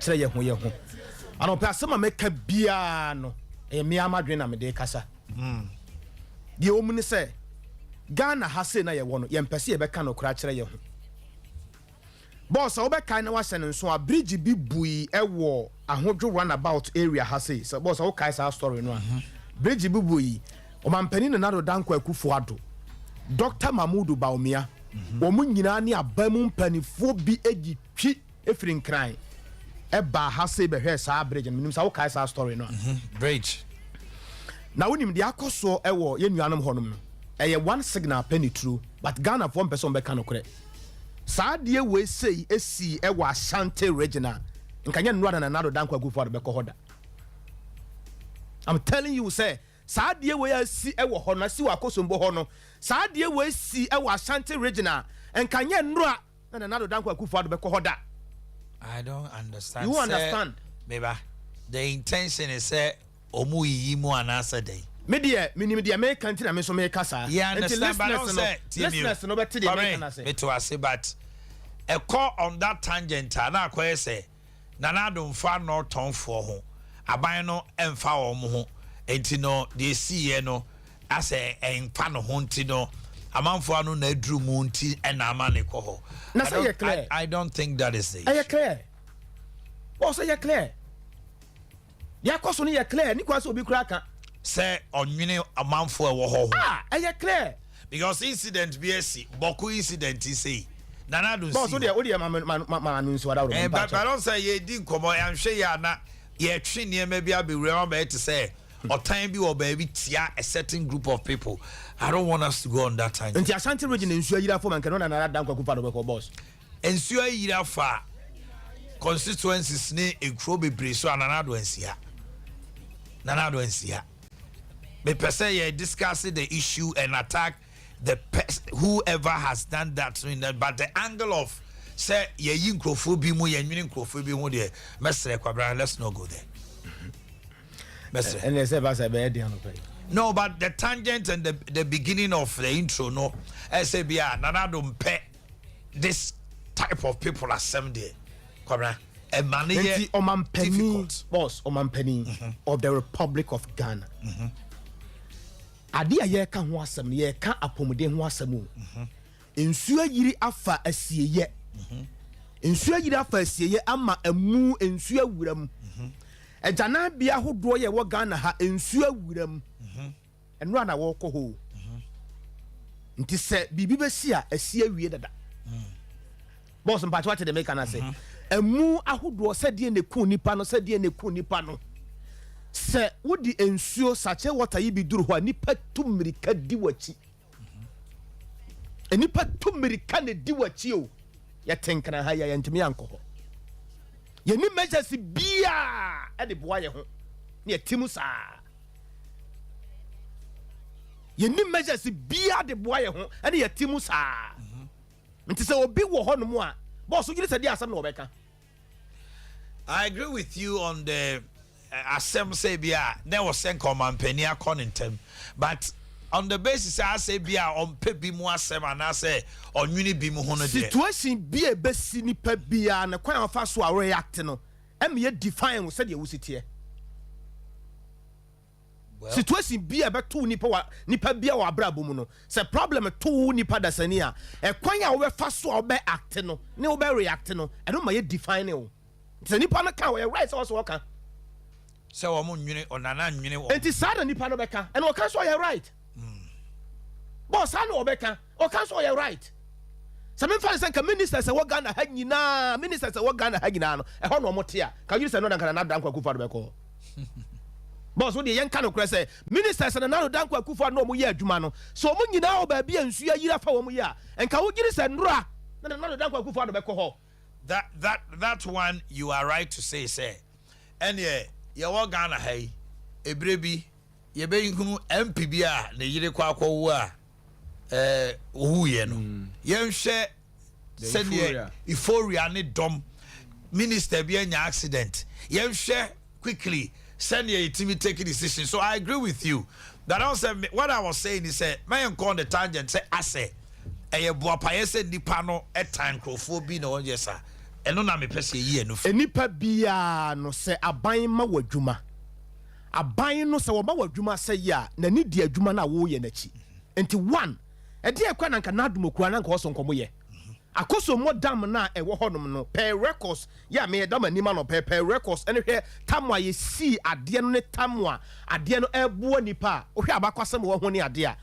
chire ye ho ano pe asema meka bia no e me amadwen na me de kasa de omuni se Ghana ha se na ye wo no ye mpese ye beka no kura chire ye ho boss obeka na wa se nso a bridge bi bui ewo ahodwo runabout area ha se so boss o kai sa story no a bridge bi bui omampani na do danko akufo ado Dr. Mamudu Baumia omu nyina ne abamu mpanifo bi egi twi efirin kran eba ha se be hwe sa bridge minim sa wo kai sa story no bridge na wonim de akoso ewo ye nuanom honom no eye one signal penny true but Ghana for person be kan okre sa de we sei esi ewo Ashanti regional nkanya nwa na nado danko agufo ado be ko hoda I'm telling you say sa de we asi ewo ho na si wa kosombo ho no sa de we si ewo Ashanti regional nkanya nwa na nado danko agufo ado be ko hoda. I don't understand. You understand? Beba, the intention is say omu yimu anasa day. Media me kanti na me so me kasa. Yeah, understand, but don't say listeners no better dey make na say. Me to say but a call on that tangent na akwa say nana do mfa no tonfo ho. Aban no emfa wo mo ho. Enti no dey see ye no ase emfa no ho nti no amanfo anu na adru mu nti e na ama ne ko ho. Na say clear. I don't think that is it. Are you clear? O say you clear. Ya koso ni you clear ni kwa so obi kura kan. Say onwene amanfo e wo ho. Ah, are you clear? Because incident BSC boku incident is say nana do see. Boss o dey ma anu nso wada ro. But don't say ye di nkomo anhwe ya na ye twe ne ma bia be wura ma to say or time bi or baby tia a certain group of people. I don't want us to go on that time. Nti Ashanti region nsuo yira fo man kan na nana dan kwakufa do be ko boss. Nsuo yira fa constituencies ne ekro bebre so anana do ansia. Nana do ansia. Me pese ye discuss the issue and attack the whoever has done that, but the angle of say ye yin krofo bi mu ye nwini krofo bi mu de mesre kwabra, let's not go there. And they say no, but the tangent and the beginning of the intro no SABia nana don't pay this type of people assembly kwabra a manager Omanhene boss Omanhene of the Republic of Ghana. Adea ye ka ho asem ye ka apomode ho asem nsuo yiri afa asieye nsuo yiri afa asieye ama amu nsuo awuram ejana bia hodo ye wo Ghana ha nsuo awuram eno ana wo ko ho nti se bibi besi a asie wie dada boss mpacho ate de make na say amu ahodo se de ne ku nipa no se de ne ku nipa no se wodi ensuo sache water yi biduru ho nipa tumirika di wachi enipa tumirika ne di wachi o ya tenkana ha ya ntimi yanko ye ni measures bia e de boa ye ho ne atimu sa ye ni measures bia de boa ye ho e de atimu sa nti se obi wo ho no mo a boss giri se di asem na obeka. I agree with you on the Asem say bia there was sen Omanhene Yaw, but on the basis I say bia on pe bi mu asem and I say on nwini bi mu ho no de situation bia be si nipa bia na kwan afa so a react no em ye define wo say de wo sitie situation bia be to nipa bia wa brabo mu no say problem to nipa dasani a e kwan a wo be fa so a wo be act no ne wo be react no e no ma ye define wo say nipa na kan wo right so kan say wo mo nwini onana nwini wo enti sada nipa no beka and o kan so you right boss ana obeka o kan so you right some influence say minister say wo Ghana ha nyina minister say wo Ghana ha nyina no e ho no mote a ka you say no dan kana na dan kwakufa do beko boss wo de yen kan okra say minister say na no dan kwakufa no mo ye adwuma no so mo nyina o ba bia nsu ayira fa wo mo ye a enka wo giri say nura na no dan kwakufa do beko ho that one you are right to say and ye wo Ghana hai ebrebi ye be hunu MP bia na yire kwa wo a ohuye no ye nhwe sene euphoria ne dom minister bia nya accident ye nhwe quickly send ye team take decision. So I agree with you that also what I was saying is man on the tangent say ase boapaye say nipa no time crofo bi no yes sir eno na me pese yi enu enipa bia no se aban ma wadwuma aban no se wo ma wadwuma se ya na ni di adwuma na wo ye nachi enti one e de ekwa na nka na adomokura na nka wo so nkomo ye akoso mo dam na e wo honom no per records ya me dam anima no per records ene hwe tamwa ye si ade no ne tamwa ade no ebo nipa o hwe abakwasem wo ho ne ade a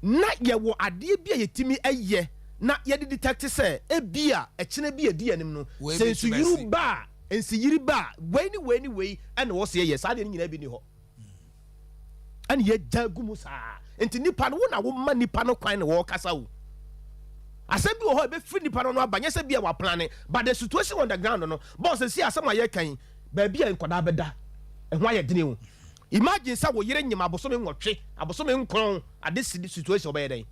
na ye wo ade bia yetimi eye na ye de detect say e bia e kene bia di anim no sensu yiru ba ensi yiri ba weni ene wo se ye sa de nyina bi ni ho ene ye jagumu sa enti nipa no wo na wo ma nipa no kwan ne wo kasa wo asabi wo ho be free nipa no abanye se bia wa plan but the situation on the ground no boss see asama ye kan ba bia nkoda beda e ho aye dene wo imagine say wo yire nyima abosome nwotwe abosome nkron at this situation obey den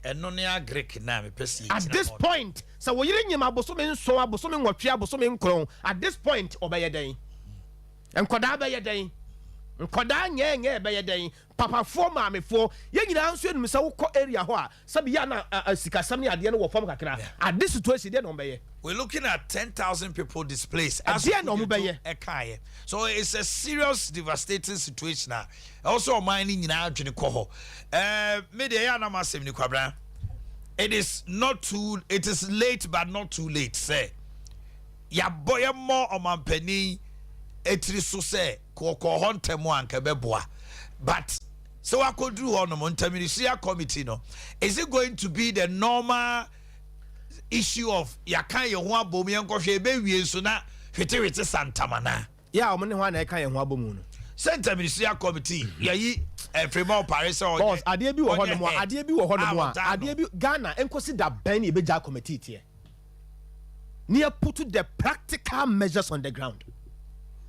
eno ne agrek na me pese at this point say wo yire nyima abosome nso abosome nwotwe abosome nkron at this point obey den nkoda be ye den nkoda nye be ye den papa fo maame fo ye nyina nso enum se wo kɔ area ho a sabi ya na sikasam ne ade no wo fam kakra at this situation dey no be ye we're looking at 10,000 people displaced as no be ye so it's a serious devastating situation now also mining nyina adwene kɔ ho me dey ya na masem ni kwabra it is late but not too late say ya boy more omampani etri so say kokɔ ho ntemu anka beboa but so I could do on the Montemirisia committee no is it going to be the normal issue of yakan ye ho abom ye nkɔhwe be wie so na hwete santamana ya o me ne ho na yakan ye ho abom no Montemirisia committee yayi Fremont Paris or boss ade bi wo ho no mo ade bi wo ho no mo ade bi Ghana enkosi da ban e beja committee tie near put the practical measures on the ground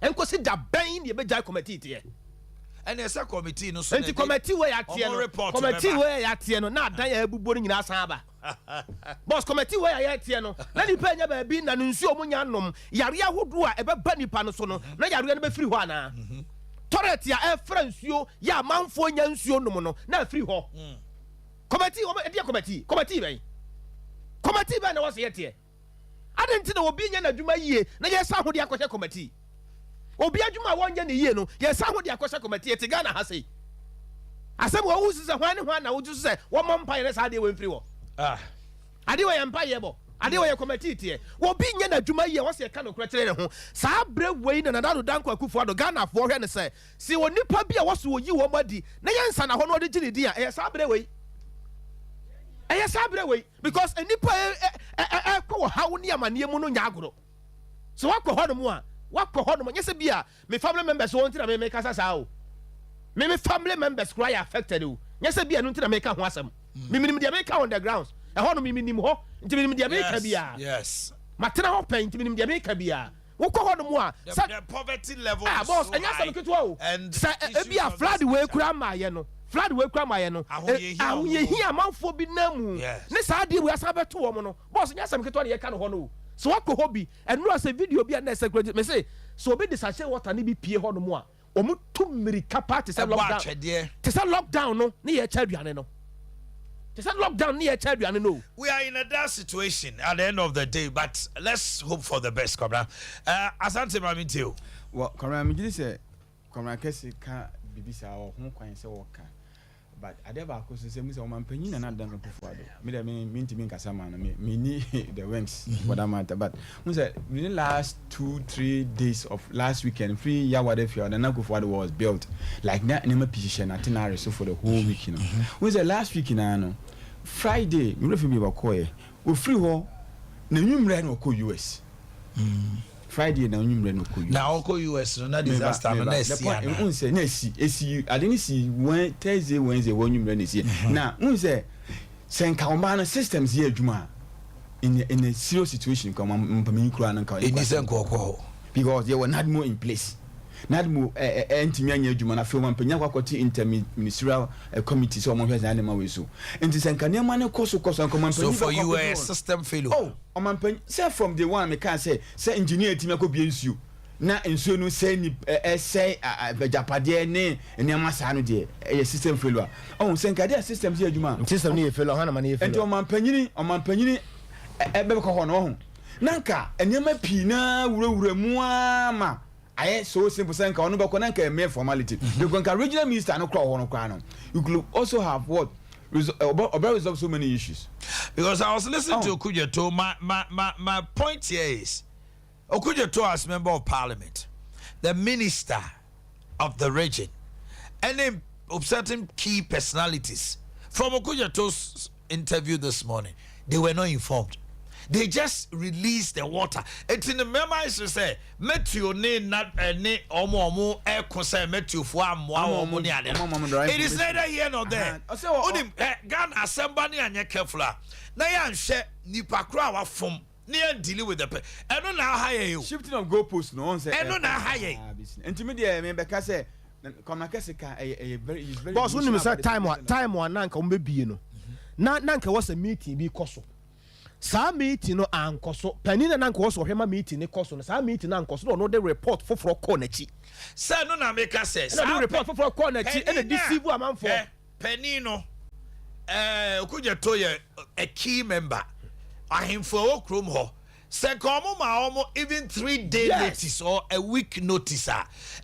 enkosi da ban e beja committee tie and a committee no so committee where ya tie no committee where ya tie no na dan ya ebubo ni nyina san aba boss committee where ya tie no na nipa nya ba bi na nsuo mu nya nom yare ahodo a ebe ba nipa no so no na yare no be free ho ana toilet ya e fra nsuo ya manfo nya nsuo nom no na free ho committee o e dia committee ben na wo se ye tie adenti na obi nya na dwuma yie na ye sa ho dia kwose committee obi adwuma wonye ne yie no ye sa ho de akwose committee te Ghana ha sei asem wo wusu se hwan na wo jusu se wo mompa ye sa de we mfiri wo ade wo ye mpa ye bo ade wo ye committee tie wo bi nye na adwuma yie wo se ka no kretire ne ho sa bre wei na nadado danko akufo ado Ghana fo hwe ne se si wo nipa bia wo so yi wo madi na ye nsa na ho no de gini din a ye sa bre wei because enipa kwa ha wo ne amane mu no nya agoro so wakọ ho no mu a wakọ ho no mo nyese bia me family members won tina me kasa sa o me family members cry affected o nyese bia no tina me ka ho asem me minim dia me ka on the grounds e ho no me minim ho nti minim dia me ka bia yes matena ho pen nti minim dia me ka bia wakọ ho no mu a the poverty level boss enya sam ketwa o sa e bia flood we kura ma ye no ahoye hi amanfo bi namu ne sa de we asa beto wo mo no boss nya sam ketwa ne ye ka no ho no so wakọ hobby and no as a video bi na security me say so be the sachet water ni bi pie ho no mo a omu to mirika party say lockdown no ne ye cha aduane no we are in a dark situation at the end of the day but let's hope for the best Kobra asante mamintio well Kobra me gidi say Kobra kesi ka bibisa ho kwan say woka but adeba ko se mu se o mampanyin na dan ko fuado me de me ntimi nkasa ma na me ni the wings for that matter but we say within last 2-3 days of last weekend free yawade field and ko fuado was built like that in my position itinerary so for the whole week you know we say last week no Friday me refi bi ba ko ye o free ho na nwumre na ko US Friday na nwumre no ko US na ko US no na disaster no na si ana un say na si I didn't see when Thursday Wednesday when nwumre na si na un say senka omana systems here adwuma in a serious situation come mpamini kura na nka in senko because there were not more in place not more entimi anya adwuma na film mpanya kwakoti interministerial committee so omonhwe za na we so enti senka ne ma ne koso nko so for you a system failure oh omampan say from the one me can say engineer timi akobie nsuo na nsuo no say ni say vejapade ne amasa no de system failure oh senka there system ze adwuma system ne failure hana ma ne failure enti omampanyini ebe ko ho no ho nanka enyema pii na wura mu ama aye so simple say nka ono be ko nanka mere formality because nka regional minister no kra ho no kra no you could also have what resolve so many issues. Because I was listening to Okujeto. My point here is Okujeto as member of parliament, the minister of the region, and of certain key personalities from Okujeto's interview this morning, they were not informed. They just released the water. It's in the memo is to say, Metio ne not ne omo air concern Metio for mo ni ade. It is neither here nor there. Onim Ghana assembly and careful. Na ya nhwe nipa kra wa fom. Na deal with the eno na hire you. Shifting of goalposts no one say. Eno na hire. Intermediate me beka say Komakese ka very boss when you say time one nanka umbebie no. Na nanka was a meeting bi koso. Sa meeting no ankoso panina na nkoso hwema meeting ne koso no sa meeting na nkoso no the report foforo ko na chi say no na make say sa report foforo ko na chi and deceive amanfo panino Okujeto ye a key member ahemfo okrom ho say komo ma omo even 3-day notice or a week notice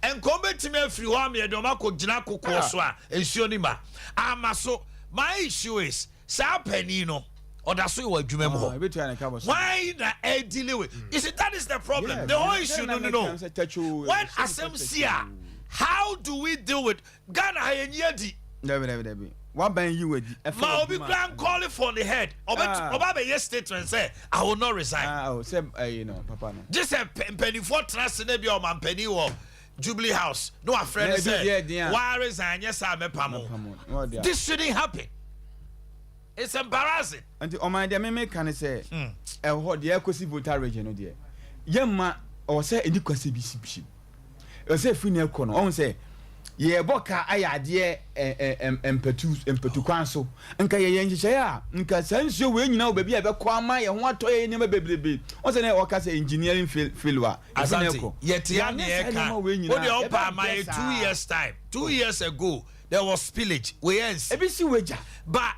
and come betime afiri ho am ye do makogina kokoso ensuo ni ma amaso my issue is sa panino or that's what you remember. Why the dealing with? You see, that is the problem. Yeah, the whole issue, no. When Asemsia, how do we deal with Ghana and Yedi? Never. What ban you with? Ma be grand calling for the head. Oba be statement say, I will not resign. Say, Papa. Just a penny for trust in the man penny or Jubilee House. No, a friend say, why resign? Yes, I'm a pamo. This shouldn't happen. It's embarrassing. And on my me can say, what the Ecosi voter region, dear. Yamma, or say, any quasi bishop. Or say, Finiel Cono, on say, ye boka aya dear empetu council, and Kayan Shaya, and Casenso, when you know, baby, ever quama and what to a name baby. What's an Ocas engineering filwa? As an echo. Yet, when you know, my 2 years' time, 2 years ago, there was spillage. We ends. But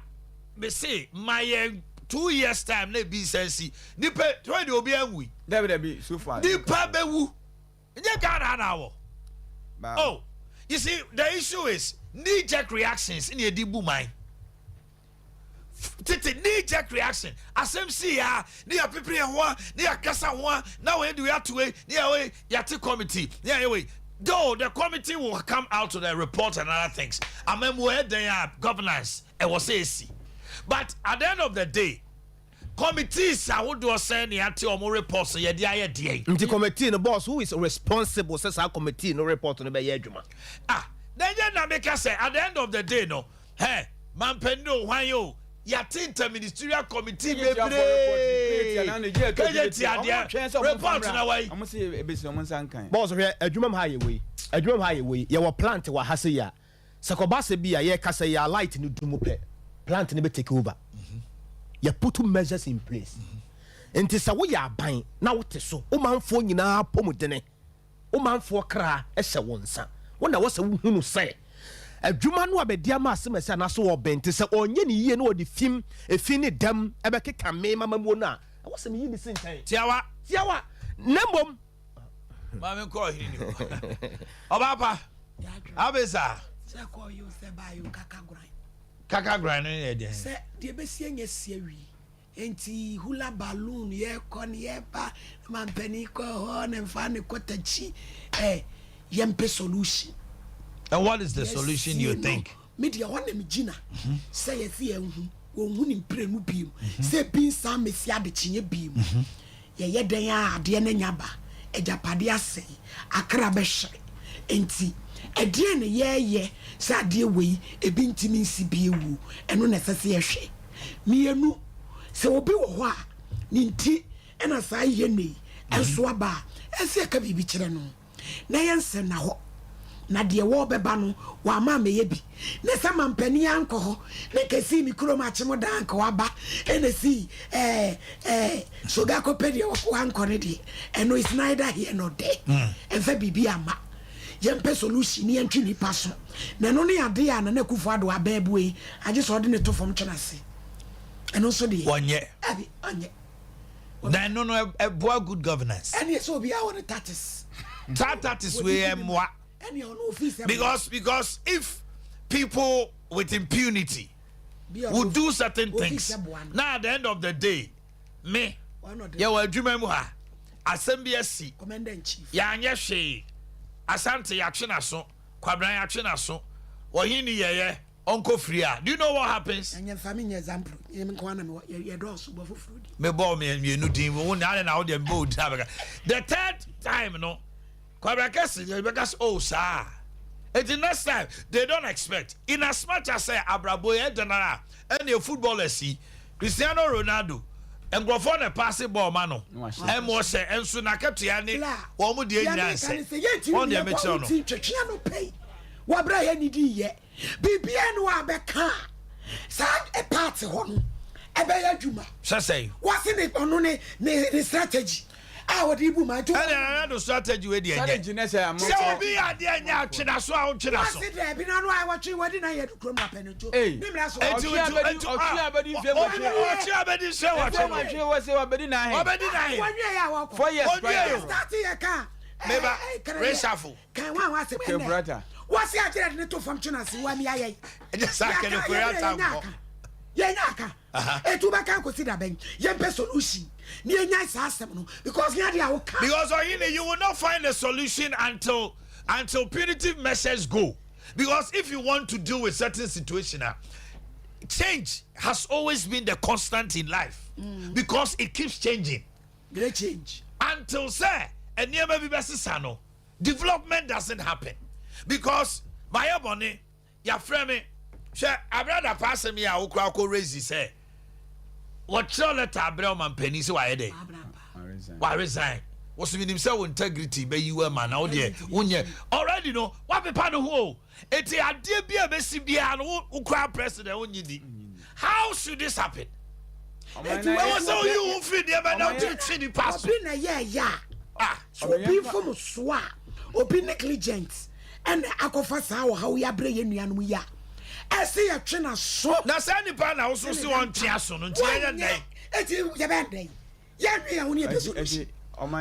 me say my 2 years time na be sense nipa try dey obi anwi there be so far nipa bewu nye Ghana na wo. Oh, you see the issue is knee-jerk reactions in the boomai. Tete knee-jerk reaction asem see ya ni ya people ho ni ya kasa ho na we do ya to we ni ya we ya te committee ni ya we. Though the committee will come out to the report and other things, I mean where they are governance and was AC. But at the end of the day, committees I would do say ni ati omo report so ye dia ye dia. The committee no boss who is responsible says our committee no report no be ye adwuma. Then na make say at the end of the day no, hey, man pendo hwan yo, ya interministerial committee bebre. Report na why. I'm say ebesi omo sankan. Boss hwe adwuma ha ye we. Ye wo plant wa ha se ya. Sekobase bia ye kasa ya light ni dumu pe. Plant ne be take over. You put measures in place. Enti sa wo ya ban na wote so. O manfo nyina pomudene. O manfo kra e hye wonsa. Wo na wo se wo hunu se. Adwuma no abedia ma asem se na so wo bente se onye ne yie no odi fim efi ne dam e be keka me mama mu na. Wo se me yi ni sentan. Tiawa nembom. Ma me ko hini ni. Obapa. Abesa. Se ko you se ba you kakagran. Kakagran no dey. Se de be sie nya sie wi. Enti hula balloon ye kon ye ba man pani ko ho na mfa ne kotachi yempe solution. And what is the solution you think? Media one me gina. Say ye fi enhu. Onhu ni mpre mu biem. Say bin sam me sia de chinye biem. Ye den a de na nyaba. Ejapade ase. Akra be hye. Enti edie ne ye sa de wei ebi ntimi nsi bi ewu. Eno na sese ye hwe. Mienu se obi wo ho a ni nti ena sa ye nei. Enso aba. Ese ka bibi kire no. Na yense na ho. Na de wo beba no wa ma me ye bi na sa mampani anko ho na kesi mi kuro ma chemo dan ko aba ene si so ga ko pedi wo ko anko ne de eno is neither here nor there enfa bibi ama yempe solution ni antwi ni paso na no ne ade ya na kufu ado ababu yi, age so de ne to fom chenase eno so de Onye. abi onye. Enti eno no ye ye sa die wei ebi ntimi nsi bi ewu eno na sese ye hwe. Mienu se obi wo ho a ni nti ena sa ye nei. Enso aba. Ese ka bibi kire no. Na yense na ho. Na de wo beba no wa ma me ye bi na sa mampani anko ho na kesi mi kuro ma chemo dan ko aba ene si so ga ko pedi wo ko anko ne de eno is neither here nor there enfa bibi ama yempe solution ni antwi ni paso na no ne ade ya na kufu ado ababu yi, age so de ne to fom chenase eno so de then no a boy good governance. And yes, so be our tatis. That is where moi. And you know, Because if people with impunity would do certain things, now at the end of the day, me, you will dream more. Assembly si, Commander in Chief. Yanya she, Asante Yachinaso, Quabran Yachinaso, Wahini ye, Uncle Fria. Do you know what happens? And your family example, you your doors for food. Me ball me and you know, team, one and out the boat. The third time, no, Quabracas, because, oh, sir. And the next time, they don't expect. In as much as say Abraboye Denara and your footballers see Cristiano Ronaldo and Grofone passing ball mano. And more say and soon I kept yani one would the on the Metrono pay. What Brian did yet? BBN Wabeka. Sad a party home. A bear Juma. Say, What's in it on the strategy? Our Dibu, my two. I don't strategy with the Strategy, so be at the end, Chinaso, Chinaso. I been on why watching what did I had to come up and do? Hey, what's the idea to function as one yay? Just like a Yanaka, a tobacco consider bank, young solution. Near nice system because you will not find a solution until punitive measures go. Because if you want to deal with certain situation, change has always been the constant in life because it keeps changing. Great change until say and near maybe sano development doesn't happen because my abone your friend me share I rather pass me a ukra raise say what your letter Abraham penny so why dey why resign was mean himself integrity be you a man out there already know what be part of who it ade bia be si bia no ukra president onyidi how should this happen so you feed them and to treat the pastor so be from swa obi negligent and akofa sa how we abre yenuanu ya I see a trainer so. Now, Sandy Pan also see one Tiason and Tiana.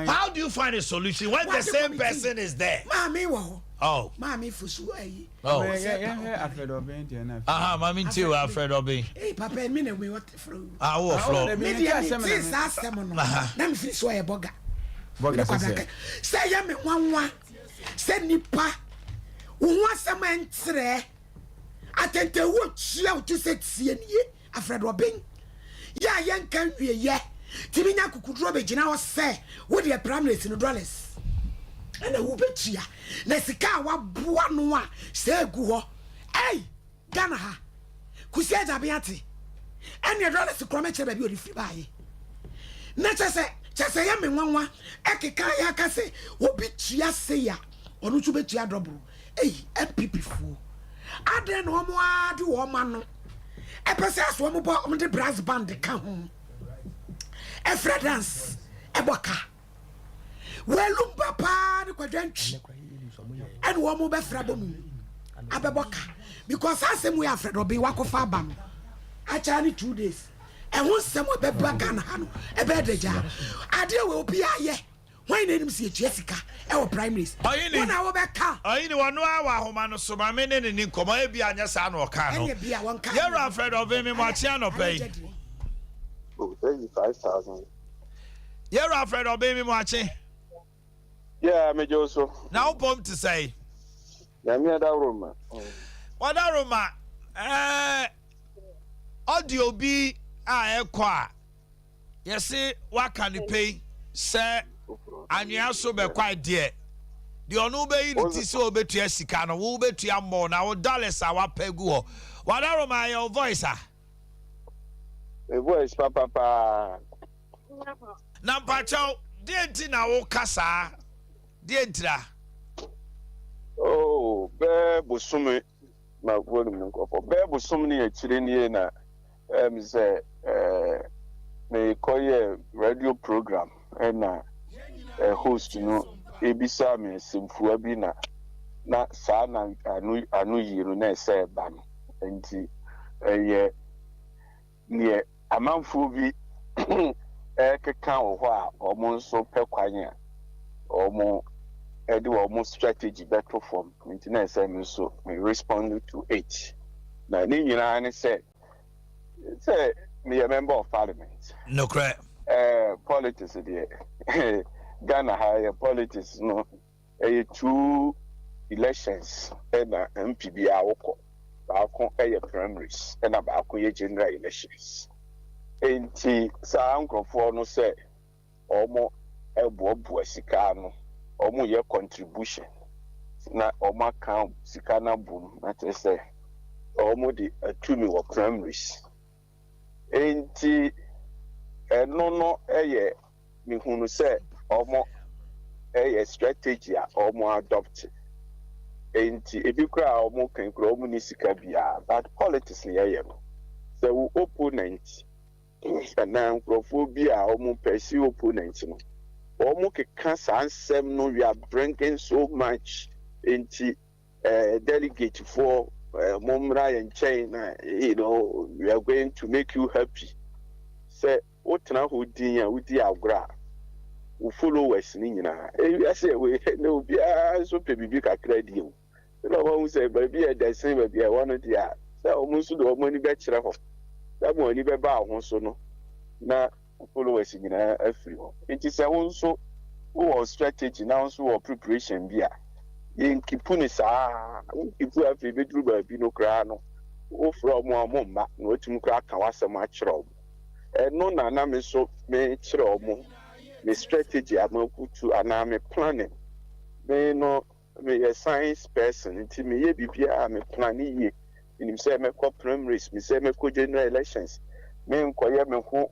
How do you find a solution when the same person is there? Mammy, oh, Mammy for sway. Oh, Alfred Obey. Aha, Mammy too, Alfred Obey. Hey, Papa, a minute we what through. I will flow. Maybe I ask them. Then finish why a bogger. Say, yam one, send nipa. What's a man tre? Atente wo chia to set sie nie Alfred Robin ya yen kan wie ye timinya kukudro be gina wo se wo de primaries no dollars ana wo betua na sika wa boa no a se gu ho ei Ghana ha kusia jabiate ene dollars kroma chere ba bi odi free baaye na chese ya me nwanwa ekeka ya ka se wo betua se ya onu tu betua double ei MPP fu Adea no mo ade wo ma no epese aso mo bo mo de brass band ka ho efra dance eboka welumba pa de kwadantwi and wo mo be fra ba mu abeboka because asem we afred obi wakofa aba no acha ni 2 days e ho sem be baka na ha no e be deja ade we obi aye when enim si echiesika e wo primaries wona wo be ka ayi ni wonu awa homa no so ma me ne ni nkomo e bia anya sa na o ka no you're afraid of him mo atia no pay oh 35,000 you're afraid of him mo achi yeah me joso now pom to say ya me da roma oda roma audio bi a ekwa yesi waka ni pay say anwea so be kwa de ono be yi ti so obetua sika no wo betua mo na wo dollars a wa pegu ho wadaro my your voice a voice papa na mpacho de nti na wo kasa de ntira oh be bosume ma volume nko for be bosume ni akire ni na say me koye radio program na host no ebisa me simfua bi na saa na anu yiro na ese ba no enti ye ne amanfo bi keka wo ho a omo nso pe kwanye omo do omo strategy better form ntina say me so me respond to it na ni nyina ne say me a member of parliament no correct politics there Ghana higher politics no two elections na MPB awoko baako primaries na baako general elections enti saa nkrofo no say omo ebobo sika no omo ye contribution na omo account sika na boom na te say omo di atumi wo primaries enti no mi hunu say omo strategy a omo adopt enti ebi kura omo kan kura omo ni sika bia but politics ni no so opponent na nkrofobia omo pursue opponent no omo keka sansem no we are bringing so much into delegate for momra and China, we are going to make you happy. Say what now who dia udi agra who followers ni na I say we no be so bibi kakra di o no one say baby e same baby I want dia say almost do money be kire ho that money be ba ho so no na followers ni na afiri ho it is a one so who strategy now so preparation bia yen kipuni saa ipu afiri be duru ba bi no kra no wo from amomma na otum kra ka wasem a kire o no na me so me kire o me strategy amakutu ana me planning me no me a science person nti me ye bibia me plan ye nim say me ko primaries me say me ko general elections me nkoye me ho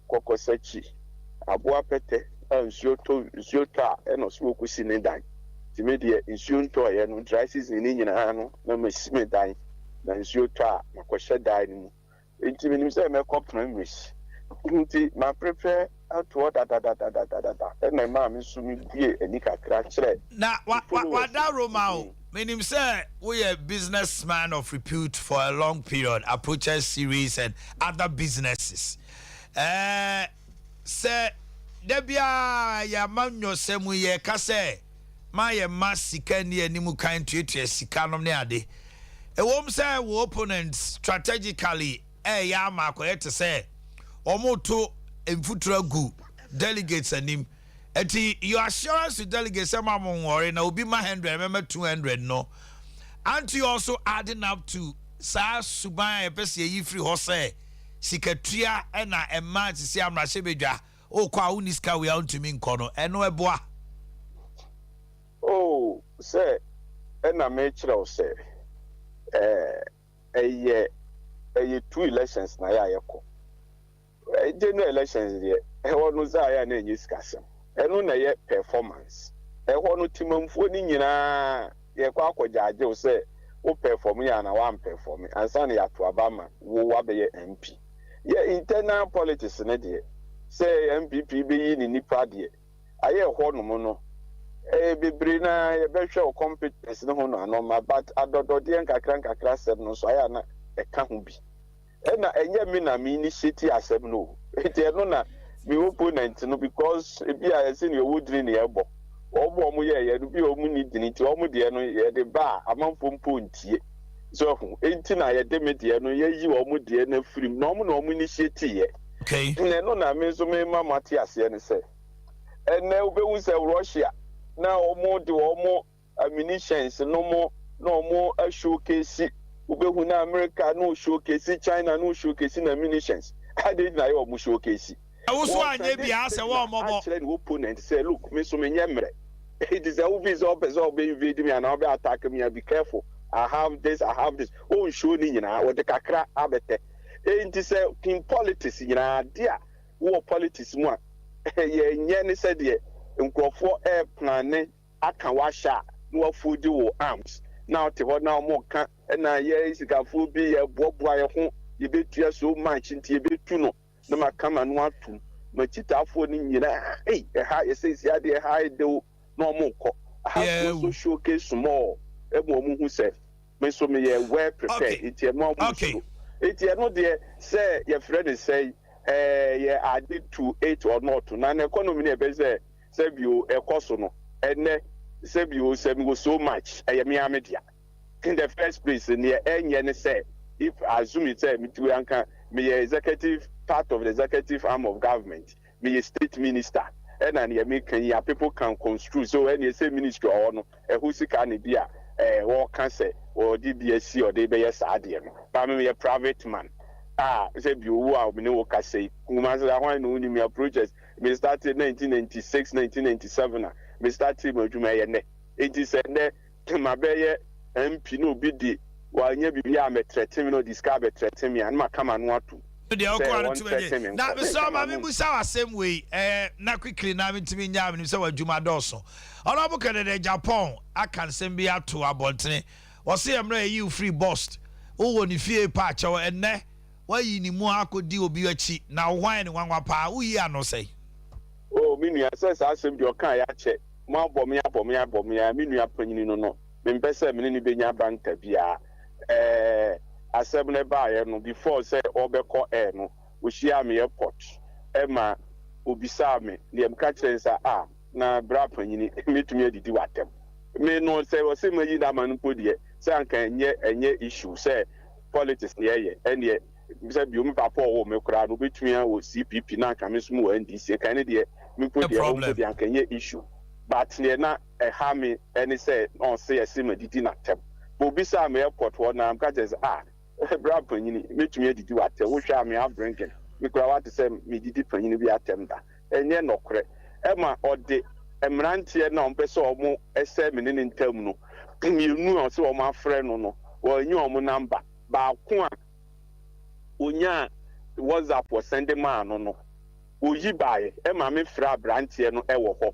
kokosachi aboa pete nsuo ta eno so okusi ne dan ti me de nsuo nto ye no dry season ni nyina no na me sime dan na nsuo ta makohye dan mu nti me nim say me ko primaries nti ma prepare to da na ma me so me bie ani kakra kire na wa da Roma meaning say we a businessman of repute for a long period approaches series and other businesses say debia ya manyo semu ye ka say ma ye masika ni animu kan tuetua sika no ne ade e wom say wo opponents strategically ya ma ko yet say omoto emfutura gu delegates anim eti your assurance to delegates am worry na obi ma 100 remember 200 no and you also adding up to sa suban e pese yi free ho say sikatua e na e ma ti se amra shebedwa o kwa uniska we out to me nkono eno eboa oh say e na me kire o say eye two elections na ya yeko general elections there e no za ya na enyi skasem eno na ye performance e no timamfo ni nyina ye kwa akwajaje o say o perform ya na one perform ansa na ya to abama wo wa be ye MP ye internal politics na there say MPP be yi ni nipa there aye no mo no bebre na ye be hwe o competence no ho no anoma but adodo de nkakra seb no so aya na e ka ho bi na enye me na me initiate asem no eti no na me opponent no because e bia ye say ne wodiri ne ebo obo mo ye do bi o mu ni dini ti o mu de no ye de ba amanfo mpo ntie so ho enti na ye de me de no ye yi o mu de na firim na o mu initiate ye okay ne no na me so me ma Matias ye ne say ene obewu say Russia na o mu de o mu ammunitions no mo a showcase ubehu na America no showcase China no showcase na munitions I did na yo mu showcase also anye bia se wo momo actually the opponent say look me so me nyemre it is a obvious opposite be invade me and I'll be attack me be careful I have this oh show ni nyina wo de kakra abete it is in politics nyina dia wo politics mu a ye nye ne say de nkrofo plan aka wa sha no afodi wo arms now te ho now mo ka na ye isikafo bi ye boboa ye ho ye betua so much nti ye betu no na makama no atum ma chitafo ni nyina ha ye say sia de ha de no mo ko ha so showcase small e mo mu hu say me so me ye well prepared it ye mo mu so it ye no de say ye friend say yeah, I did to 8 or not. Nan economy beze sebio ekosono. Ene sebio semi so much. Media. In the first place, near any say, if I assume it say me me executive part of the executive arm of government, me a state minister, and then people can construe. So when you say minister or no, who can be or can say or DBSC or DBS ADM, but me a private man. Say you wow, me no can say. Kumaza why no me projects. Me started 1996, 1997. Me started my juma. It is my baby. MP no bi di wa nya bibia me threaten no describe threaten me and ma come and want to the okwa to me na me so ma me busa asem we na quickly na me ntimi nya me so wadwuma doso ono bu kede Japan akan sem bi ato abontene wo se emra yi free bust wo ni fie pa achewo enne wa yi ni mu akodi obi achi na hwan ni wanwa pa wo yi ano sei oh me nua se asem bi okan ya che mo abom ya me nua panyini no Membesa mini benya banka bia assemble ba no before say obeko air no we share me airport ema obisa me dem ka kire na bra panyini metumi adidi watem me no say we say mayi da man podie say anka enye issue say politics ye ene say bi o me papa o me kura no betumi a o CPP na anka me sumu NDC kan ne de me podie o podie anka enye issue but na ha me any say on say asima didi na tem bo bisa me airport wo na am ka just bra panyini metumi didi wate wo hwa me have drinking me kura what say me didi panyini bi atem da enye nokre ema ode emrantie na ompese omo ese me ne ntam no mienu o se omo afre no wo nyi omo number ba ko a onya WhatsApp wo send man no oyi bae ema me fra brantie no ewo ho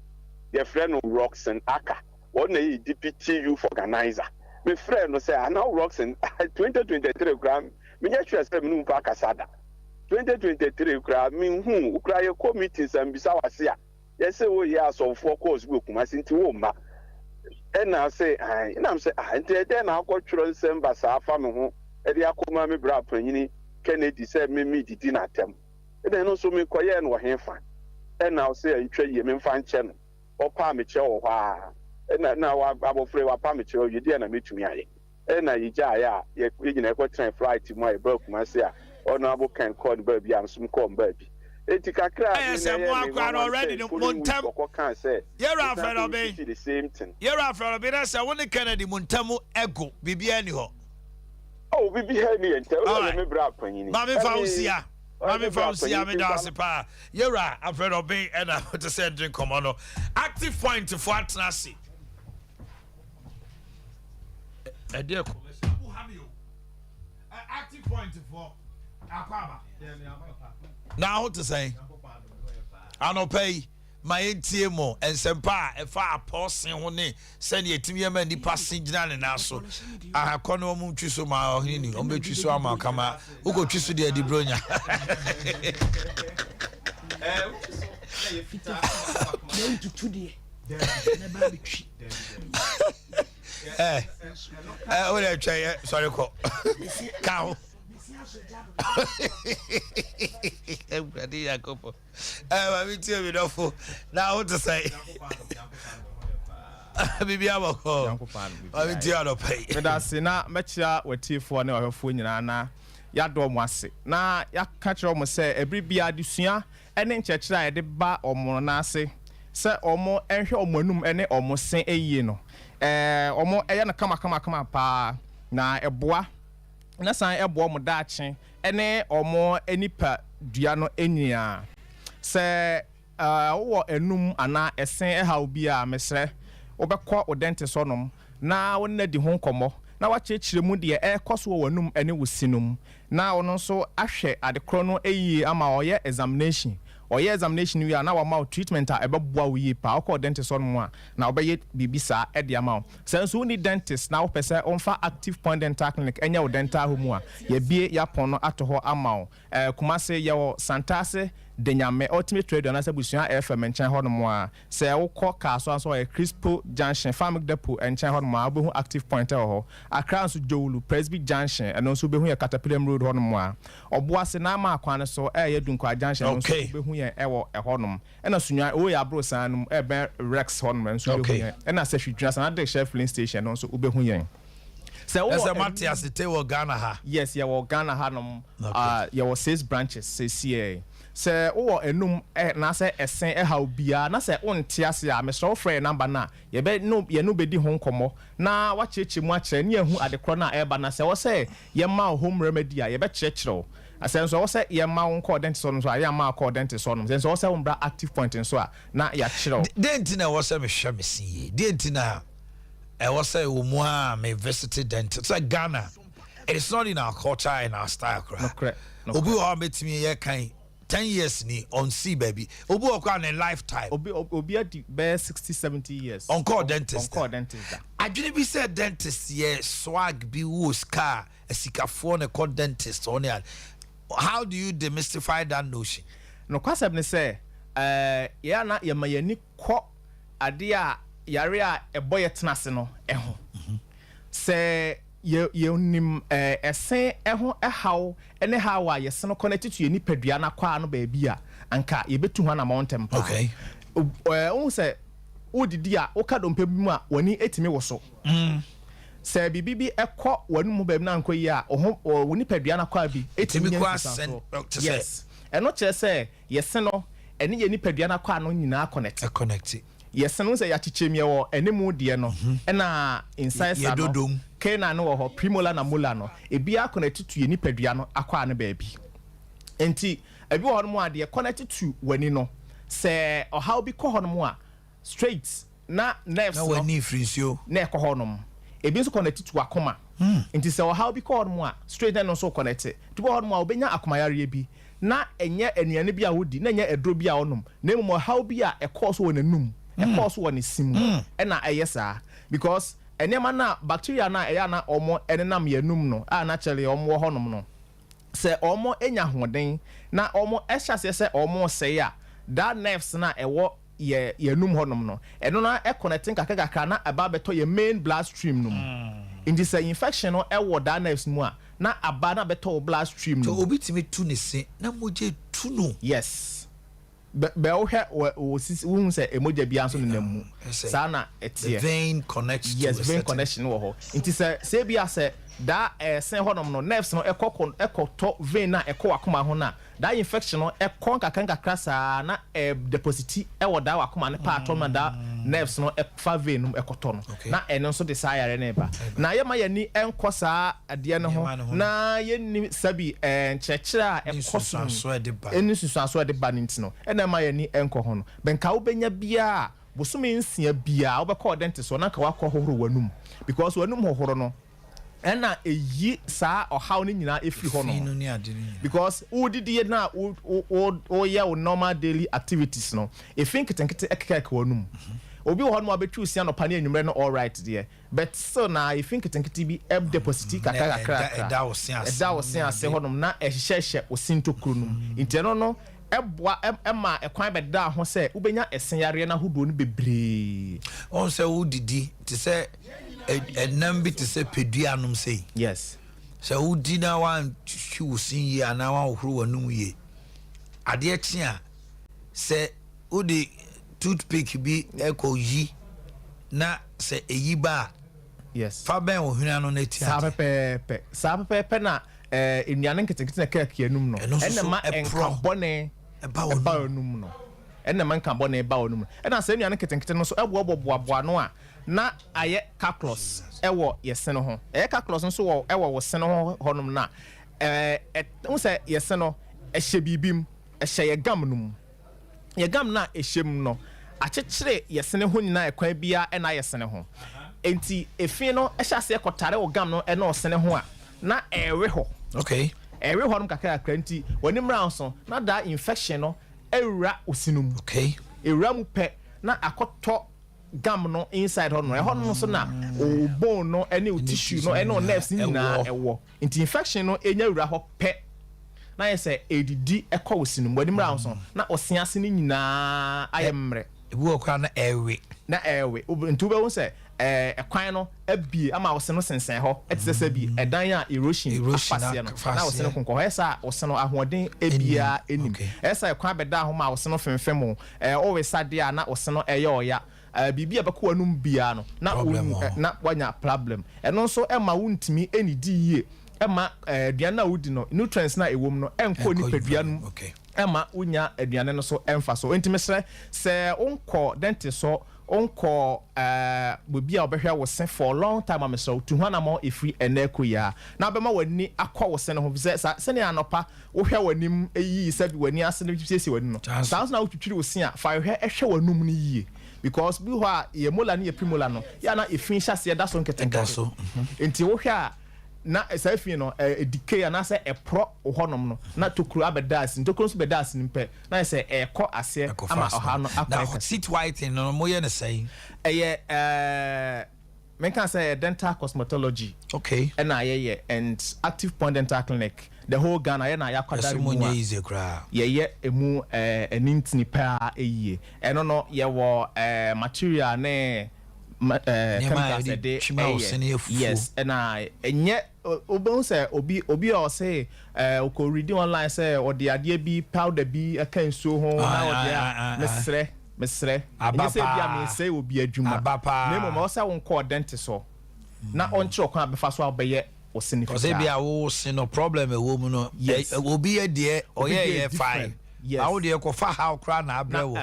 your friend Roxen Aka, one a deputy youth organizer. My friend no say, I now Roxen 2023 gram, me just say me no Casada. 2023 gram, me who cry committees and bisawasia. Yes, say, oh, yeah, so 4 course book, my sinti woma. And I say, and I'm say, then I'll go through some basa family home, and the Akuma me bra penny, Kennedy said me did dinner them. And then also me quiet and were him fan. And I'll say, and trade you fan channel. Or pamiche or and now I'm afraid of pamiche or you didn't meet me. And I ya, you never try flight to my broke myself, or no can call baby and some corn baby. Etika yes, I'm already Montam. What can I say? You're afraid of me. The same thing. You're afraid of me. I want the Kennedy Montamu Ego, Bibianiho. Oh, we be heavy and tell me, Brapin. Mammy Faucia. Mami from Siami Dasipa. You're right. I've read obey and I want to say drink commando. Active point to Fort Nasi. A dear active point for Akaba. Now what to say? I don't pay my ATM and Sompa if I pass in one send you to me and the passing and also I have Cono Munchuso my Hini, Ombechuso Amakama, who go to the Dibronia. Sorry, cow. Adea Akye Abia. Now what to say? Bibi aboko. Abi ti ado pay. That's na mecha wetifo na ohwefo nyina na ya do mo ase. Na ya ka kire mo se ebri bia adesua ene nchekire a de ba omo na ase. Se omo enhwe omo anum ene omo sen eyie no. Omo eye na kama pa na eboa. Na san eboa mo daache ene omo enipa dua no enyia. Se wo enum ana esen eha obi a mesre obekọ odentist onom na wonna di ho komo na wachechire mu de ekoso wanum ene wosinum na ono so ahwe adekro no eyi ama oye examination wi na wa ma treatment a ebeboa wi pa okọ dentist onom a na obeye bibisa e de ama senso ni dentist na wo pese onfa active point dental clinic enya wo dental ho mu a ye bie ya pon no ato ho ama Kumase ye wo Santase Denyame ultimate trade on Busua FM and Chan Honmoa. Say I will call Castle so a Crispo Junction, Farm Depot and Chan Honmoa, active pointer or a crown to Jolu, Presby Junction, and also be here Caterpillar Road Honmoa. Or Boasenama Quana so air Dunqua Junction, okay, be here a Honum. And as soon as we are brosan, a Rex Honman, so okay, and as if you just another Sheffield station also Ube Huyen. So as a Matthias, the tail Ghana ha. Yes, you will Ghana Hanum, you will 6 branches, say CA. Sɛ wo enum na sɛ esen ha bia na sɛ wonte ase a mesrɛ frɛ number na ye be no ye no bedi ho nkɔmɔ na wakyerɛkyerɛ mu akyerɛ ne ehu adekorɔ na ɛba na sɛ wo sɛ ye ma home remedy a ye be kyerɛkyerɛ asɛn so wo sɛ ye ma wo nkɔ dentist no so a ye ma akɔ dentist so no sɛ wo sɛ wo mbra active point so a na ya kyerɛ denti na wo sɛ me hwɛ me sie denti na wo sɛ wo mu a me visit dentist sɛ Ghana it is not in our culture and our style correct obi wa betimi ye kan 10 years ni on see baby obi okwa na lifetime obi adi be 60-70 years on call dentist adwene bi say dentist ye swag bi wo scar asikafo na call dentist on ya. How do you demystify that notion? No kwasem ne say ya na ye mayani kɔ ade a yare a eboye tenase no ɛho say ye nim esen ɛho ɛhaw ɛne haw a yɛse no connect to ye nipadua na kwa no ba bia anka ye betu ho na mountain pa okay wo say wodidi a woka dompa bi mu a wani etimi wo so sɛ bibi bi ɛkɔ wani mu ba bi na anko yi a wo nipadua na kwa bi etimi kwa yes ɛno kyerɛ sɛ yɛse no ɛne ye nipadua na kwa no nyina connect yes no say ya chichemie wo enemu de no na inside sa no kena no wo premolar na molar no ebia connect to ye nipadua no akwa no baabi enti ebi wo no ade connect to wani no say o how bi ko hono a straight na nerves no wani frinsio na ko hono ebi so connect to akoma enti say o how bi ko hono a straight no so connect to bo hono a obenya akoma yare bi na enye anuane bi a wodi na enye edro bi a wonom na emu how bi a ekọ so wonanum ekọ so woni simu e na eyesa because enema na bacteria na eya na omo enenam yanum no a na chele omo honom no se omo enya hoden na omo ehya se omo sei a that nerves na ewo ye yanum honom no eno na e connecting kakaka na aba beto ye main blood stream no in this infection no ewo that nerves mu a na aba na beto blood stream no so obi timi tu ne se na moje tu no yes be o he o won say emoja bia so na mu sa na etie vein connects yes vein connection wo ho nti say bia say da sen honom no nerves no ekoto vein na akoma ho na that infection no kakra sa na deposit wo da akoma ne part on da nerves no fa vein no ekoto no na eno so de sa yare na ba na ye ma yani enko sa ade ne ho na ye ni sabi nchechira ekoso eni susanso de ba nti no na ma yani enko ho no benka wo benya bia bosome nsia bia wo be call dentist so na ka wakọ hohoro wanum because wanum hohoro no ena eyi sa ohaw ni nyina efiri ho no because udidi na o ya normal daily activities no efin kitenkete ekeka wanum obi ho no abetwu sia no pane anwumre no all right there but so na efin kitenkete bi deposit kakra da wo sia se ho no na ehyehyehye osintokuru no inteno no eboa ema ekwan beda ho se ubenya esen yare na hodo no bebre on se udidi ti se enam bi ti se pedua num sei yes se udi na wan hwusin yi ana wan horo wanum yi ade chi a se udi toothpick bi ekoyi na se eyi ba yes fa ben wo hwina no na ti sa pepe na enuane nketenkete na kake anum no enema enkabone eba onum no enema enkabone eba onum no ena sa enuane nketenkete no so eboboboa no a na aye calculus ewo yese no ho calculus no so ewo wo se no ho honum na wo se yese no ehye bibim ehye ye gam num ye gam na ehyem no akyekere yese ne ho nyina ekwan bia ena yese ne ho enti efin no ehya se ekotare wo gam no ena ose ne ho a na ewe ho okay ewe ho no kakra nti woni mra so na da infection no ewura osinum okay ewura mu pe na akoto gam no inside ho no no so na o bone no any tissue no any nerves nyina ewo nti infection no enya ewura ho pe na yɛ sɛ edidi ɛkɔ osinu mu anim ra so na ɔsen ase ne nyinaa ayɛ mmerɛ ebi wɔ kora na ɛwe nti wobɛhu sɛ ɛkwan no abie ama ɔse no sensɛn hɔ ɛte sɛ bi ɛdan a erosion afaseɛ no na ɔse no konkɔ hɔ ɛsɛ a ɔse no ahoɔden ebia enim ɛsɛ ɛkwan bɛda ho ma ɔse no femfem ho ɔwɔ sadeɛ a na ɔse no ɛyɛ ɔya biribi a bɛkɔ anum bia no na wanya problem ɛno nso ɛma wontumi ɛnidi yie ɛma aduane a wodi no nutrients na ɛwɔ mu no ɛnkɔ nipadua no mu ɛma wonya aduane no so ɛmfa so enti mesrɛ sɛ wonkɔ dentist so onkɔ bobi a obɛhwɛ wo se for long time amesɛ tu hwana ma efiri eneko ya na bɛma wani akɔ wo se no ho sɛ ne anopa wo hwɛ wanim eyi sɛ bi wani ase no siesie wani no saa na wo twitwiri wo se a fa hwɛ ɛhwɛ wanum no yie because bi ho a ye mola ne ye primola no ya na efin hyase da so nketenka so enti wo hwɛ a na esa efin no decay na sɛ ɛpro honom no na tokuru abɛda asin tokuru so bɛda asin pɛ na sɛ ɛkɔ ase ama ɔha no akɔ seat white no mo ye ne sɛ ɛyɛ menka sɛ dental cosmetology okay ɛna ayɛ and active point dental clinic the whole Ghana yɛ na yakwadare mu a easy kra yɛ emu enintini pa eyie ɛno no yɛ wɔ material ne chemicals yes ɛna enye obon say obi o say ko read online say ode ade bi powder bi aka nsuo ho na ode a mesrɛ enye say bia me say obi adwuma na mo ma say won call dentist so na on kire kwan abefa so abɛyɛ osini because bia wo sin no problem e wo mu no obi e de oyɛ fine awo de ko fa how kra na abrɛ wo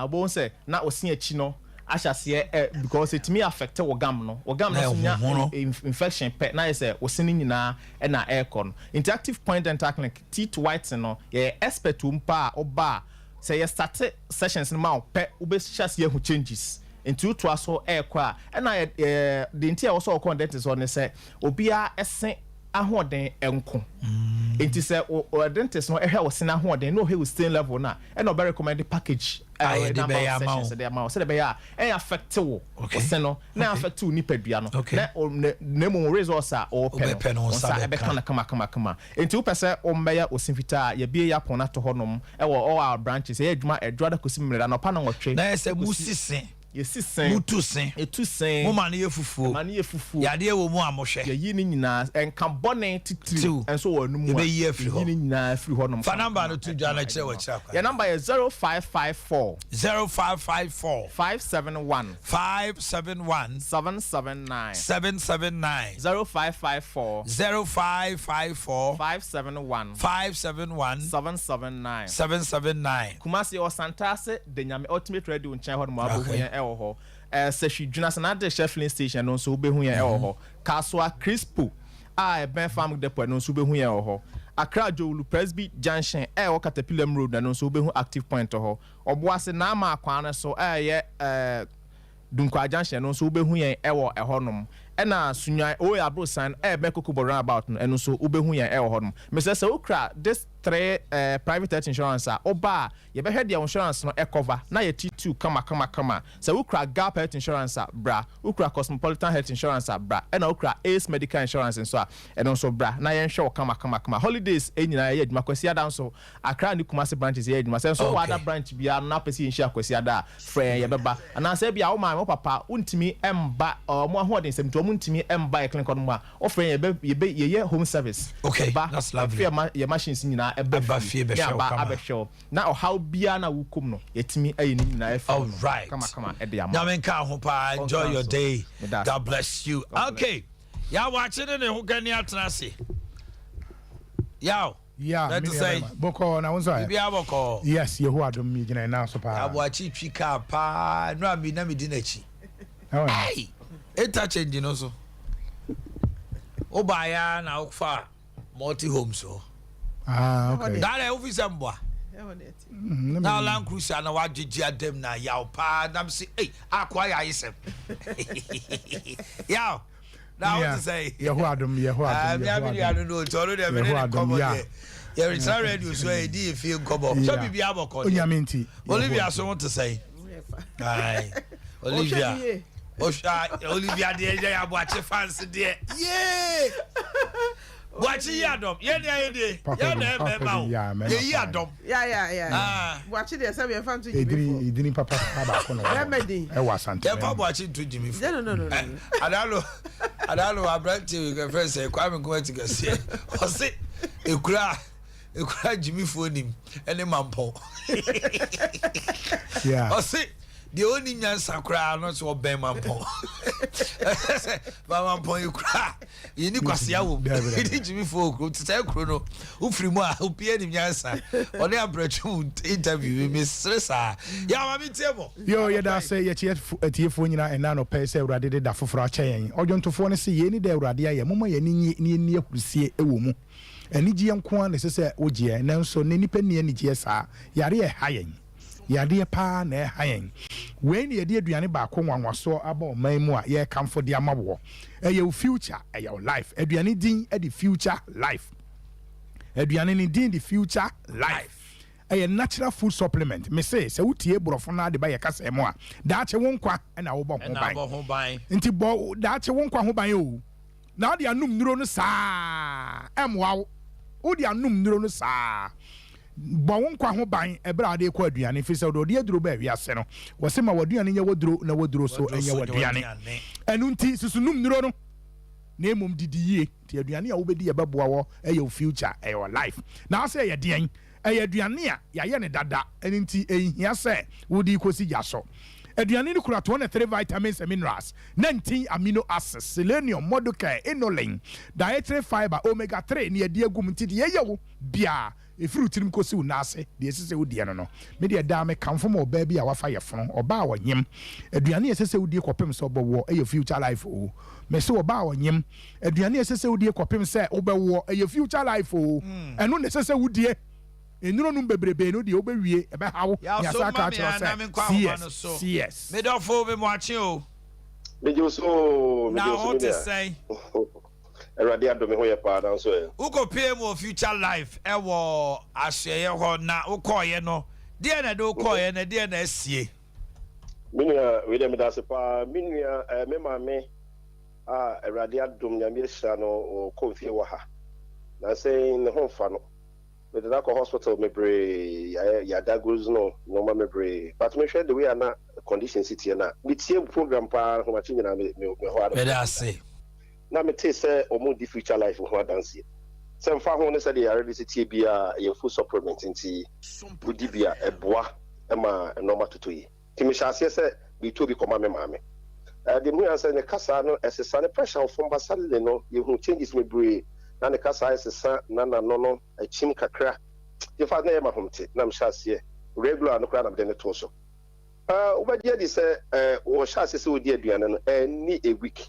obon say na osin achi no ahyase because it may affect wogam no nya infection pet na say osini nyina na aircon interactive point dental clinic teeth white no ye expert umpa oba say ye start sessions no ma pet obehase ye hu changes into to aso aircon na the intia also call dentist on say obia esen ahoden enko enti say o dentist no ehwe wosen ahoden no he will stay level na e no be recommend package de be ya ma so de be ya affect wo wosen no na affect wo nipadua no na mo results a o pe no sa e be kana kama enti wo pese o mbeya osinfita ye bie ya pon to honom e wo all our branches e adwuma edwada kosi mmerada no pa na wotwe na ese musisen yesisen mutusen etusen mo mane ye fufuo yade wo mu amohwe ye ni nyina enka bone titiri enso wo nu mu be ye afiri ho ni nyina afiri ho no fa number no to dwa na kire wa kire your number is 0554 571 779 0554 779 Kumasi o Santase de nyame ultimate radio nchen ho no abo ho se hwidwuna sana de Sheffield station no so obehu ye ho Kaswa Crispo a ben farm depot no so obehu ye ho Accra Jolu Presby Junction wo Caterpillar Road no so obehu active point ho Oboase na ma akwan so ye Dunkwa Junction no so obehu ye wo ehonom ena sunyan o ya bro sign be kokoboro about no eno so obehu ye ho nom me say okra this 3 private health insurance oba ye be hwede insurance no cover na ye T2 kama say okra gap health insurance bra okra cosmopolitan health insurance bra ena okra ace medical insurance so eno so bra na ye hwe kama holidays enyina ye adwuma kwasi ada so Accra ni Kumasi branches ye adwuma say so wada branch bia na pesi nhia kwasi ada frɛ ye beba ana say bia wo ma wo papa untimi emba mo ahoden semto muntimi emba clinic on ma offering ye home service okay that's lovely ye machines nyina eba fie be show na how bia na wukum no yetimi ayi ni nyina efi all right kama e de am na men ka ho pa enjoy your day God bless you okay ya watching ne ho gani atrase yaw let's say boko na wonso bia boko yes ye ho adom mi gina na so pa abuachi twika pa no ami na mi di nachi hey eta change no so obaya na ukfa multi homes so okay dale office mboa na Land Cruiser na wagigi adem na yaw pa na say hey akwa ya yisem yaw now what to say ye ho adom me abi no toro de me ne kobo ye ye return radio so e di feel kobo so bibi aboko onyamenti Olivia so want to say ai Olivia Olivia de ya boache fans de yeah Boakye yadom. Ye de. Ya na emema. Ye yadom. Yeah. Boakye de say we fan to Jimmy. Idini papa ba ko no. Remedy. E wa sante. Ye fa Boakye to Jimmy. No. Adalo abranti we friend say Kwame Nkrumah tigase. O say ekura Jimmy Fonim ene mampo. Yeah. O say the only nyansa kra no so ben mampo. Ba mampo ekura. You ni kwase awo. Ni Jimmy Fonim to say kro no. Ufiri mu a opie ni nyansa. Oni abrechu interview me stressa. Ya mami temo. Yo ye da say ye tiefo nyina ena no pɛ sɛ Awurade de da foforo akyɛ yɛn. Odwontofoɔ ne se ye ni da Awurade ayɛ. Momma ye ni akurusie ɛwɔ mu. Enigye nko an sɛ ogye nanso ne nipa ni enigye saa yare ɛ ha yɛn yare pa na ɛ ha yɛn we ni yɛde aduane ba ko nwanwaso aba ɔman mu a yɛ kamfo de amawo ɛyɛ future ɛyɛ life aduane din ɛde future life aduane ni din the future life ɛyɛ natural food supplement me say sɛ wotie borɔfo na de ba yɛ kasa mu a daakye wo nkwa ɛna wo bɔ ho ban nti bɔ daakye wo nkwa ho ban o na de anum nuro no saa ɛmwa wo de anum nuro no saa bɔ wo nkwa ho ban ɛbra de kɔ aduane fi sɛ do de aduro ba wiase no wɔ se ma waduane nyɛ woduro na woduro so ɛnyɛ waduane ɛnu nti susu num nuro no na emom didi yie ti aduane a wobɛdi yɛbɛboa wɔ ɛyɛ future ɛyɛ life na asɛ yɛ deɛn ɛyɛ aduane a yɛayɛ ne dada ɛnu nti ehia sɛ wodi kosi gya so aduane no kura 23 vitamins and minerals 19 amino acids selenium modular inulin dietary fiber omega 3 ne adi agum nti de yɛyɛ bia efiri tirim kosi unase de esese wodie no me de da me kamfo ma oba bi a wafa yɛfono oba a wɔnyem aduane esese wodie kɔpem sɛ ɔbɛwɔ ɛyɛ future life o me se oba a wɔnyem aduane esese wodie kɔpem sɛ ɔbɛwɔ ɛyɛ future life o ɛno ne esese wodie enuro num bebrebe no de obewie ebe hawo ya sa ka kyerɛ sɛ yes me do fo be mo ache o me jo so na what to say Awurade adome ho yɛ pa na so e uko pay mo future life e wo ahye ho na ukoye no de na de ukoye na de na asie minua we dem da se pa minua me maame a Awurade adom nyame hia no konfie wɔ ha na sɛ ne ho fa no with the hospital mebre ya dagos no mebre but me share the way na condition city na me tie program pa ho achi nyina me ho ado me da say na me te say omo di future life ho adanse se mfa ho ne say the already city bia ye full supplement nti budi bia eboa e ma normal totoyi ti me shase say bi to bi koma me maame the mu answer ne kasa no esesa ne pressure from basale no ye hu changes mebre na ne kasa esesa na no achim kakra ye fa na ye mahomte na mhyase regular no kra na de ne to so ubadie di se wo hyase se wodi aduane no ni a week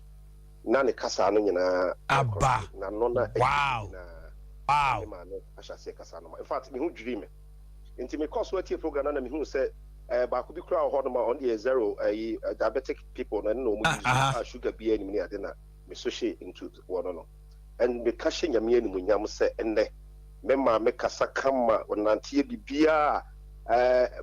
na ne kasa no nyina aba na no na wow ma no ahyase kasa no in fact me hu dwiri me nti me course what program na me hu se ba ku bi kra ho no ma on the zero diabetic people na no mu sugar bi ani me ade na me so she into one no and me kashe nyame ani munyam se enne me ma me kasa kama onantie bibia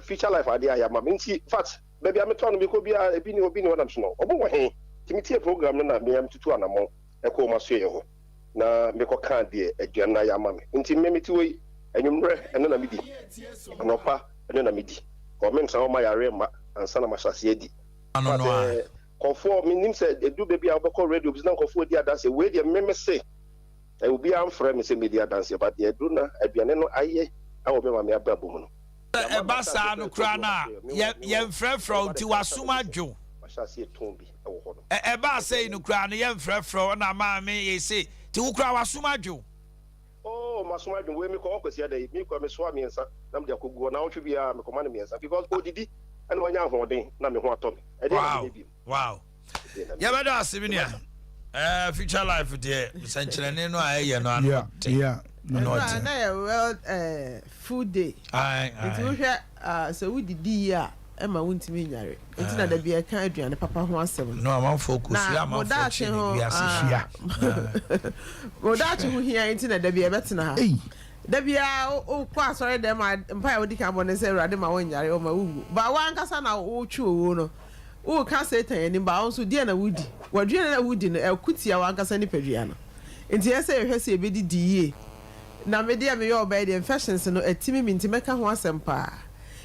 future life idea ya ma nti fact baby am to no me ko bia ebi ni wonam so no obo wo he timitie program no na me am tutu anamo e ko ma so ye ho na me ko kan de aduan na ya ma me nti me meti we anwumre ene na medi anopa ene na medi comment na o ma yare ma ansa na mahase edi ano no kofo me nim se edu baby a obekọ radio bi na kofo di adanse we de me se e obi am frɛ me se media dance but the edu na aduane no aye a obi ma me ababo mu no e ba sa no kra na ye mfrɛfrɛ nti wasoma dwo mahase ton bi e wo ho no e ba say no kra na ye mfrɛfrɛ na ma me ye se ti wo kra wasoma dwo oh masoma dwo we me ko kwasi ada me ko me so amiensa na me de akoguo na wotwe bia me ko ma na miensa because odidi and when you holding, na me ho ato me. Wow. Ya bedo asibia. Future life there. Senchirene no aye no ano. Yeah. No. Na well food day. It we hwe so we didi ya e ma wontimi nyare. Enti na da bia kan aduane papa ho asem. No am focus ya am focus. We asifia. Modachi ho hia enti na da bia betena ha. Dabia o kwa sorry dem mpa odi kan bo ne se urade ma wonyare o ma wuwu ba wan kasa na o twu no o ka se tan ni ba on so die na wudi wadue na wudi no ekutia wan kasa ni padua no nti yɛsɛ yɛhwɛ sɛ yɛbɛdi die na me deɛ meyɛ ɔbɛyɛ deɛ infections no atimi mi nti mɛka ho asɛm paa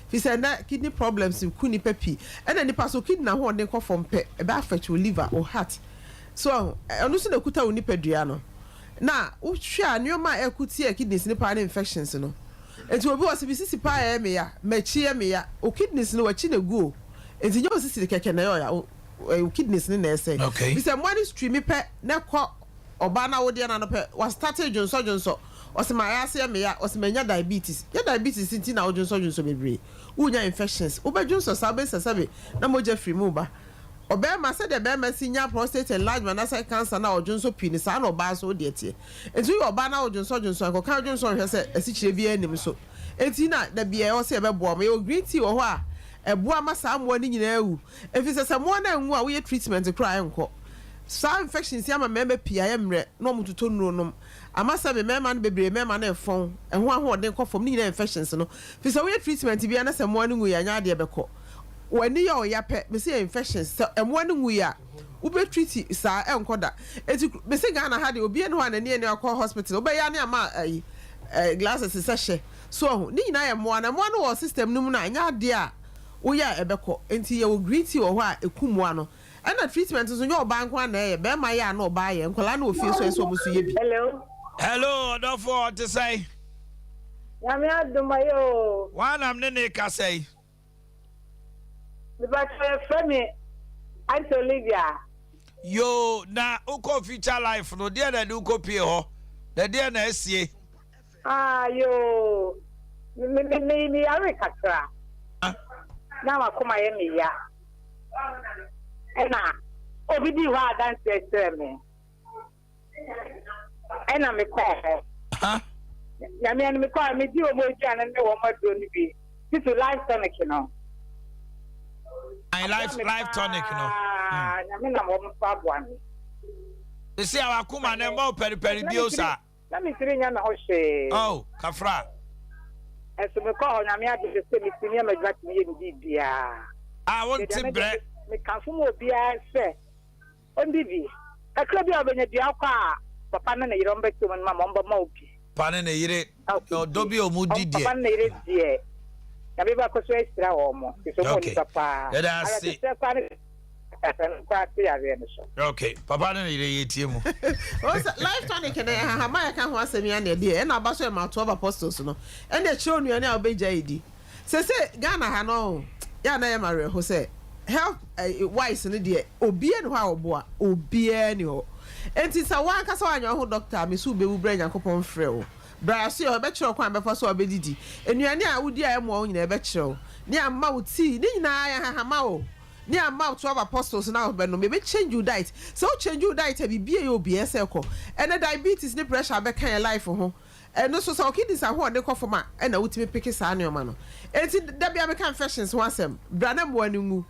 fi sɛ na kidney problems ku nipa pii ɛna nipa so kidney ho ɔden kɔ fam pɛ ɛbɛ affect wo liver or heart so ɛno so na kuta wo nipa dua no na wohwɛ a nneɛma a ɛkuti kidneys nipa ne infections no enti obi wɔ sɛ bisisi paa ɛyɛ me ya machi yɛ me ya o kidneys no wachi na guo enti nyɛ osisi kɛkɛ na yɛ o kidneys ne na ɛsɛ bi sɛ mo ani stream pɛ na kɔ ɔba na wo deɛ na no pɛ was started jonso osima yase me ya osima nya diabetes nti na odwonso bebre unya infections obedwonso sabe sesabe na moja free mu ba obema se de bema si nya prostate enlargement na say cancer na odwonso pini sa na oba so de tie enti oba na odwonso ko kan odwonso hwe se asikyire bi anim so enti na da bia o se bebo ma yo green tea wo ho a eboa ma sa mo ani nyina ewu efi se mo na enwu a wo treatment kra enko sa infections ya ma meme pia ya mre no mututo nuro nom amasa be mema no bebre mema na efon eho ahoden kofom ni na infections no fi so we treatment bia na se mo anu ngu ya nya de beko wani ya oya pe me se infections so emo anu ngu ya wo be treat sa enkoda eti me se Ghana ha de obi enu ha na ne akọ hospital obe ya ne ama glasses seshe so ni nyina ya mo na wo system no mu na nya de a wo ya ebeko enti ya wo greety wo ho a ekumu ano ana treatment so nyo oba nkwa na ye be ma ya na oba ye nkola na ofie so musu ye bi hello odofo to say Yami adumayo one am ne ka say the back from me Aunt Olivia yo na uko feature life no dia na uko pie ho na dia na asie yo me are kakra na makoma ye me ya ena obidi wa dance me ena me call ya me call me di o mo jana ne wo ma do ni bi this life tonic no I life tonic no ya me na mo fa boan they say our kuma na mo peri biosa na me tiri nya na ho hwe oh kafra eso me call na me ade se me tiri ma gba ti ye ni bia won ti bre me kan fu mo bia se on bibi kakra bia obenya bia kwa papa na yire on beto man mama on ba ma obi papa na yire odobi o mu didie papa na yire die ya be ba ko so extra wo mo so mo ni papa ya see okay papa na yire yetie mu life tonic na ha ma ya ka ho asemi ya na de na ba so e ma to apostles no e na chiro nuane a obeja idi se Ghana ha no ya na ya mare ho se health wise ne de obie ne ho a oboa obie ne ho enti sa wan ka sa anya ho doctor me su be wu bra Yakopon frɛ o bra so e be kyerɛ kwan be fa so obedidi enuane a wudi a emo nyina e be kyerɛ ne amma wo ti ne nyina ya hahama o ne amma 12 apostles na be no me be change your diet so change your diet e bibie ye obie se ko ene diabetes ne pressure be kan life ho eno so so kidneys a ho de kofoma e na wutimi pick sa ne ma no enti da bia me kan infections ho asem bra na mo ani ngu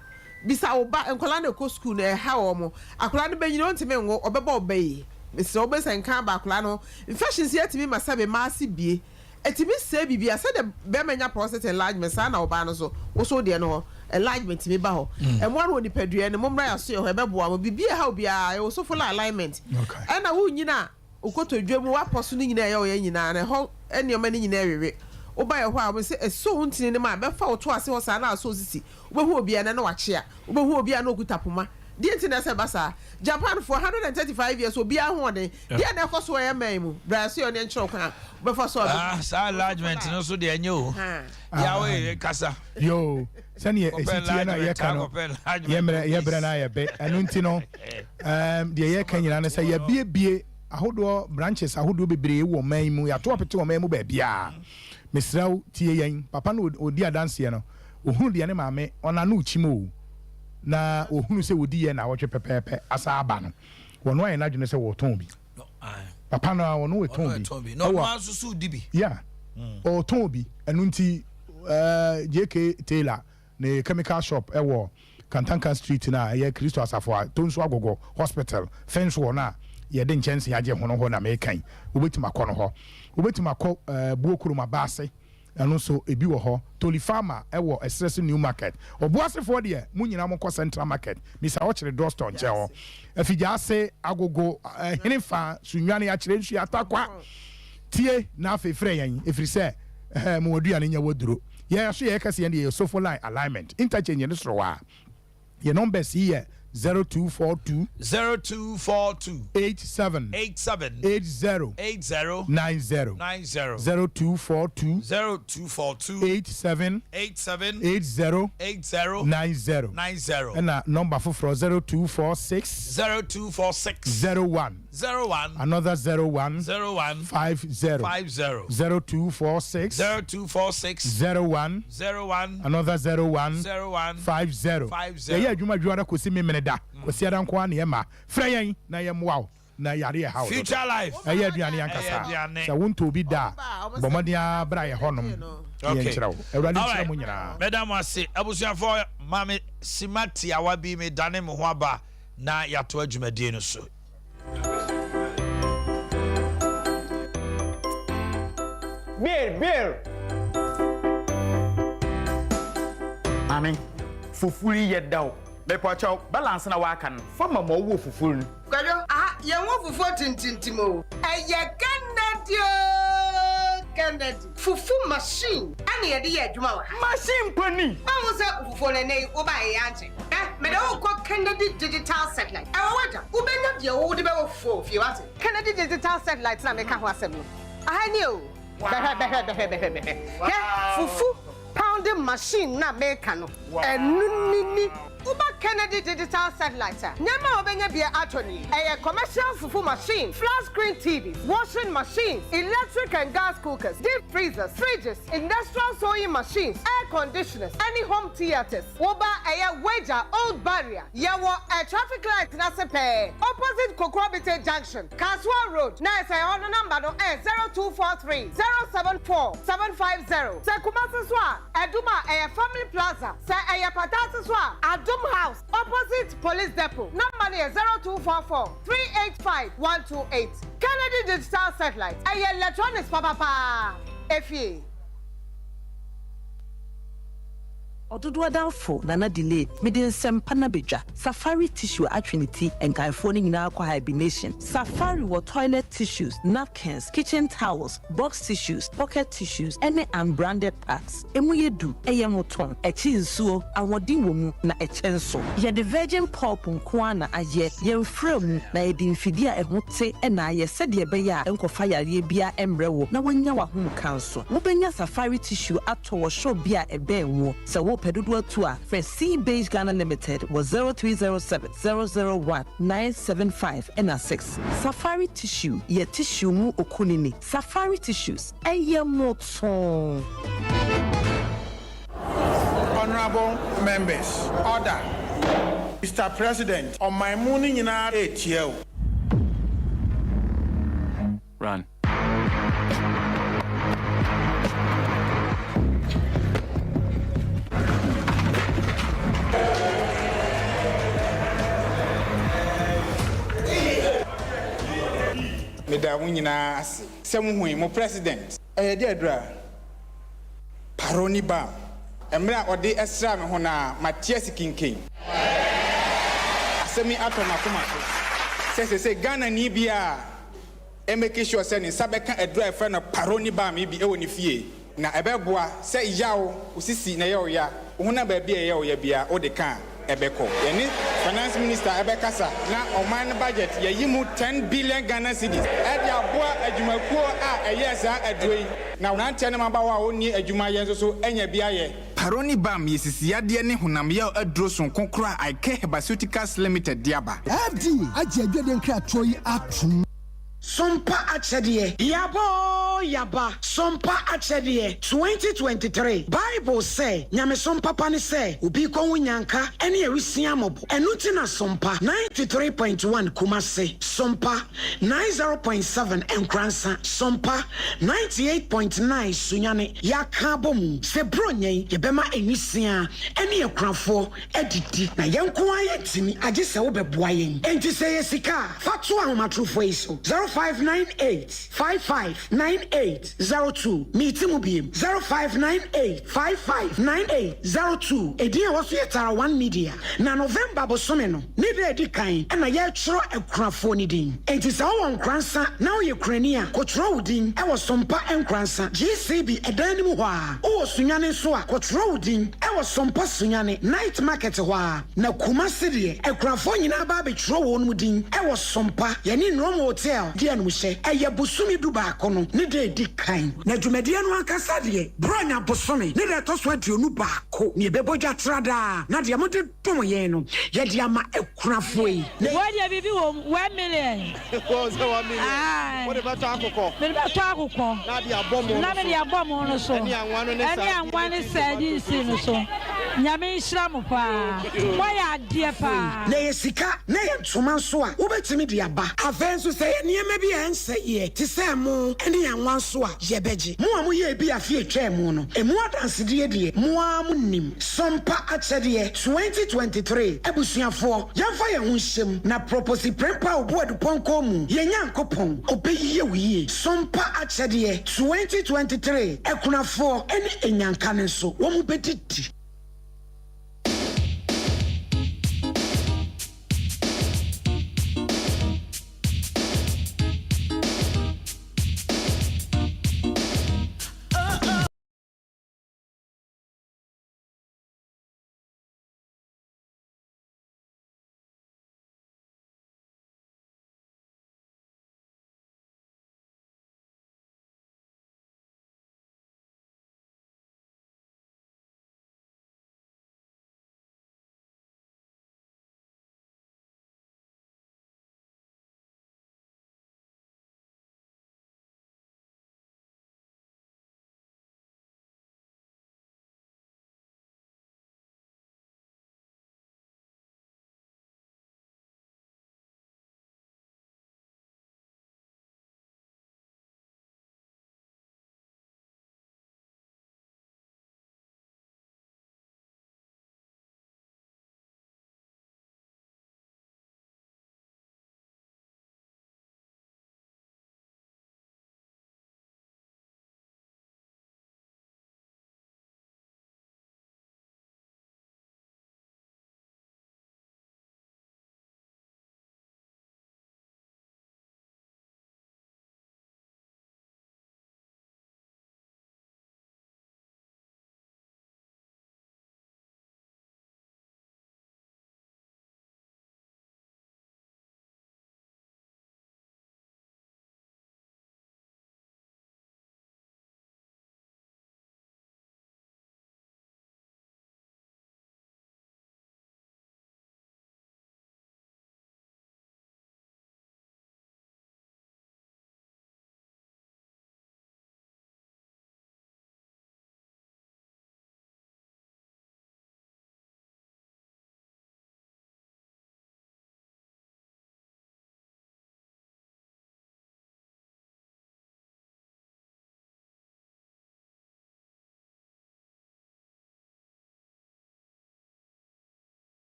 bisa oba enkola na ko school na ha wo mo akola no benyina ontime ngo obeba obayi mesi obesa nkan ba akola no infections yetimi masabe maasi bie etimi se bibia se de be menya prostate enlargement sa na oba no so wo so de no enlargement mi ba ho emo no ni padua ne momra ya so ye ho ebeboa mo bibia ha obia e wo so full alignment e na wo nyina ukoto dwemu wa poso ni nyina ye o ye nyina na ho ene o ma ni nyina ewewe oba ye ho a mo se eso ntini ne ma be fa wo to ase ho sa na so sisi obehu obia na wache a obehu obia na okutapoma di ntina se basa Japan for 135 years obia ho de dia na koso ye man mu Brazil ne nkyero kwa be fa so sa enlargement no so de enye o ya we kasa yo sani esitie na ye ka no ye bra na ye be anu ntino de ye kan nyina na se ye bie ahodo branches ahodo bebre wo man mu ya to apete wo man mu ba bia mesraw tie yen papa no odi adanse no ohunu de ne maame ona na uchimo na ohunu se wodi ye na wotwe pepepe asa aba no wono aye na dwene se woton bi papa no wono woton bi no ma susu dibi yeah woton bi enu nti JK Taylor ne chemical shop ewo Kantanka Street na ye Kristo Asafo Tonso Agogo Hospital fence wo na ye de nchense yaje hono ho na mekan obetima kɔ no ho obetima kɔ buokuru mabase ɛno so ebi wɔ hɔ Toli Farmer ɛwɔ Espresso New Market Obuasefoɔ deɛ mu nyina mo kɔ Central Market misa wɔkyerɛ drugstore nkyɛn hɔ afigya ase agogo hene fa sunwane akyerɛ nsu atakwa tie na afefrɛ yɛn efiri sɛ mo waduane nya woduro yɛ so yɛ kase yɛn de sofo line alignment interchange ne soro wa yɛ numbers yi 0242 87 80 90 0242 87 80 90 and number for 0246 01 another 01 50 0246 01 another 01 50 yeah adwuma dwara kosi me da kosi ada nko an yema frɛ yɛn na yɛmwa na yare ha future life ɛyɛ aduane ankasa sɛ wonto obi da bɔmɔden abra yɛ hɔnom yɛnkyerɛw awurade kyerɛ mo nyinaa madam ase abusuafo mame simati awabi me dane mo ho aba na yato adwumadie no so Bill. Mami, fufuri yedda. Bepocho balance na waka no. Fama mo wo fufuru no. Kwajo, ye wo fufu tintintimo. Eye Kennedy. Fufu machine. Ani ye de ye adwuma wa. Machine pani. Bawo se fufu ne nei wo ba ye ante. Me da wo ko Kennedy digital satellite. E wo wada. Wo benya de wo de be wo fufu fie wate. Kennedy digital satellite na me ka ho asem no. Ahani o. Fufu pounding machine na make no. Enunini Uba Kennedy digital satellite. Nyama obenya bia atoni. A commercial fufu machine, flat screen TVs, washing machines, electric and gas cookers, deep freezers, fridges, industrial sewing machines, air conditioners, any home theaters. Uba a wager old barrier. Yawo a traffic light na sepe. Opposite Kokwabite Junction, Kaswa Road. Na say on number no 0243 074 750. Say Kumasi Swa, Aduma a family plaza. Say a patata Swa, Aduma House, opposite Police Depot. Number is 0244 385 128. Kennedy Digital Satellite. Electronics papa. Efie. Odudu adamfo nana delay midin sempana beja Safari tissue atrinity and kaifoni nyina kwa hibernation Safari wa toilet tissues napkins kitchen towels box tissues pocket tissues any unbranded packs emu yedu eyemoton echi nsuo awodin wo mu na echenso ye the virgin pulp nko na aye ye mfra mu na ye di mfidi a ehote na aye sede be ya enkofa yare bia emrewo na wanya wa hom kanso wo benya Safari tissue ato wo show bia ebe enwo se wo Pedudu Tua for C-Base Ghana Limited was 0307 001 975 and 6. Safari Tissue, ye tissue mu okunini. Safari Tissues, ye moton. Honorable members, order. Mr. President, on my morning in our ATL. Run. Meda wunyina semu mo president deadra paroni ba emra ode esra me ho na Matias Kinkin asemi atomako se Ghana ni bia emeke sure se ni sabeka edra efra na paroni ba me bi ewo ni fie na ebeboa se yawo osisi na yawo ya ho na ba bia yawo ya bia o de kan ebeko yani finance minister ebekasa na oman budget yayimu 10 billion Ghana cedis edi aboa adwumakuo a eyesa adroi na wonante ne maba wa oni adwuma yenso so enya bia ye paroni bam yesisiade ne honam ya adro son konkora Ike Pharmaceuticals Limited diaba FD aje adwade nkra troi atum Sompa Achedie Yaba Sompa Achedie 2023 Bible say Nyame Sompa pani say Ubi kwa unyanka Eni erisia mobo Enuti na Sompa 93.1 Kumase Sompa 90.7 Enkransa Sompa 98.9 Sunyane Yakabomu Sebronye Yebema enisia Eni ekranfo Editi Na yenkuwa yetimi Aji se ube buayen Enti se yesika Fatua humatrufo iso 05 0598 559802 meetimu biem 0598 559802 ediya waso yetara one media na November bosome no ne de edi kan na ye chro ekurafo ni din enti sa wo nkransa na wo ye kurani a kotro wudin e wo sompa enkransa GCB edan ni mu ho a wo sunyane so a kotro wudin e wo sompa sunyane night market ho a na Kumasi de ekurafo nyina ba be chro wo no din e wo sompa ye ni Nrom hotel de anu hye e ye bosumi du ba kono ne de edi kan na dwumade anu ankasa de bronya bosome ne de to so aduonu ba ko ne bebogya trada na de mo de dum ye no ye de ama ekurafo yi wo de bibi wo 1 million ko se 1 million wo de ba to akoko me ba to akoko na de abomo na me de abomo no so ani anwa ne sa di si no so nyame nhira mo pa wo ya de pa na ye sika na ye ntoma so a wo betimi de aba afenso se ye niema bi ense ye ti se mo ene anwa so a ye beji mo amu ye bi afie twa mo no emu adanse de de mo am nim sompa achede 2023 ebusuafo yamfa ye ho hyem na proposi prepa obo aduponko mu ye nyankopon obeyiye wiye sompa achede 2023 ekunafo ene enyanka ne so wo mu bedidi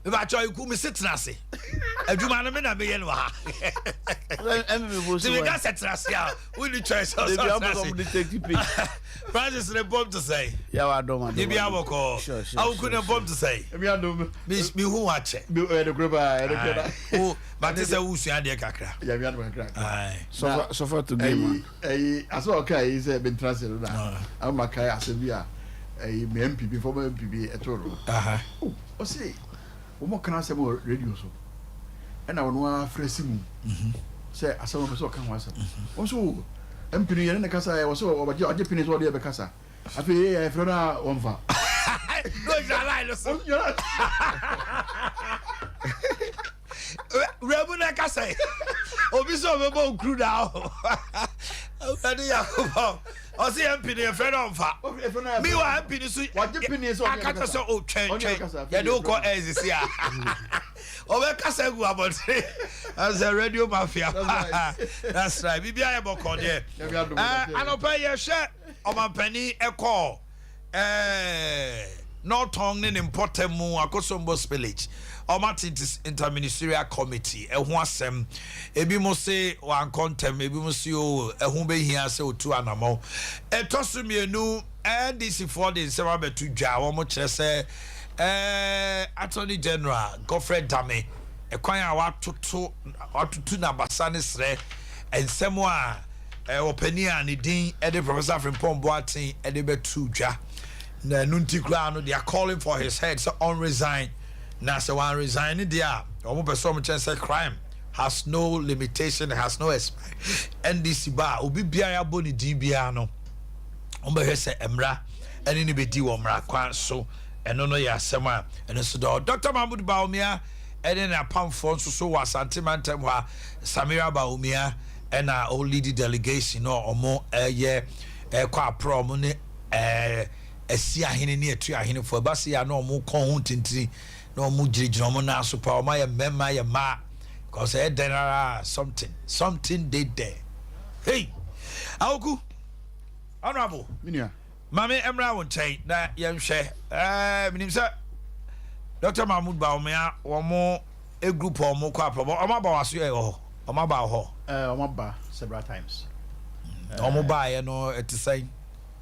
me ba choy ku me sitna se adwuma no me na me ye no ha so we got sitna se we need choice so Francis the bomb to say ya wa do ma de bia boko awu ku the bomb to say me adom me hu ache me e de groba oh but say wu sua de kakra ya me adom kakra ai so far to game aso okay is a been translate na am makai asebia me MPP former MPP etoro o say o mo kana se mo radio so e na wono afresi mu say aso mo so kan wasa o so MPP yene na kasa e wo so obaje pini so de be kasa afi e frona wonfa no jala lo so rebu na kasa obi so be bo kru da o Adea Yakobo o si MP ne frona wonfa mi wa MP ni so waje pini so akata so o twen ya do ko ezisi a o be kasa gu abotre as a radio mafia that's right bibia e boko de anopa ye hwe omanpani eko no tongue ne important mu akosombo spillage Omatintis interministerial committee ehun asem ebi mo se wan contem ebi mo se o ehun be hia se otu anamo etosumienu NDC for the sema betu dwa wo mo kire se Attorney General Godfrey Dame ekwan a watutu na basane sre ensemo a opani a ne din e Professor Frimpong Boakye e de betu dwa na nuntikra no they are calling for his head so on resign. Now, so one resigning there, say crime has no limitation, has no expiry. NDC bar, Obi Biaya Boni Dibiano, Umbe Emra, and any bedi womra kwan so, and no ya sema, and so Dr. Mahmoud Baumia, and then a pound for so was Santimantemwa, Samira Baumia, and our old lady delegation or more a year, a qua promone, a sia hini near to a hini for Basia no more continty. No mujri no na super my memma ya ma cause there something they there. Hey, Auku, honorable minia Mami Emra won chain na yem share minim sir Dr. Mahmoud Baumia one more a group or more crap or my boss or my bow omaba several times omoba no at the same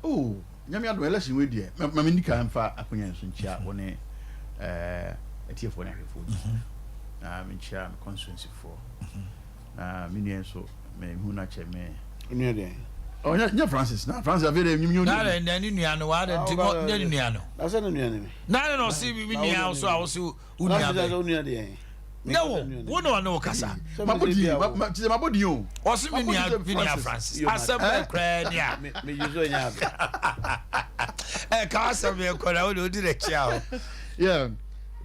oh nyame ado election we die mami nika amfa akonya nso nchia woni etiefo na hwefo me chia constituency for me so me hu na che me inu de oh nya Francis avere nyimnyo na na ni nuano wa de timo nya ni nuano na se nuano na no si mi nuano so a wo so unuano na nuano de no wo no kasa mabodi o o si mi nuano Francis asem kra nia me yuzo nya ka asem e kora wo di re chia o yeah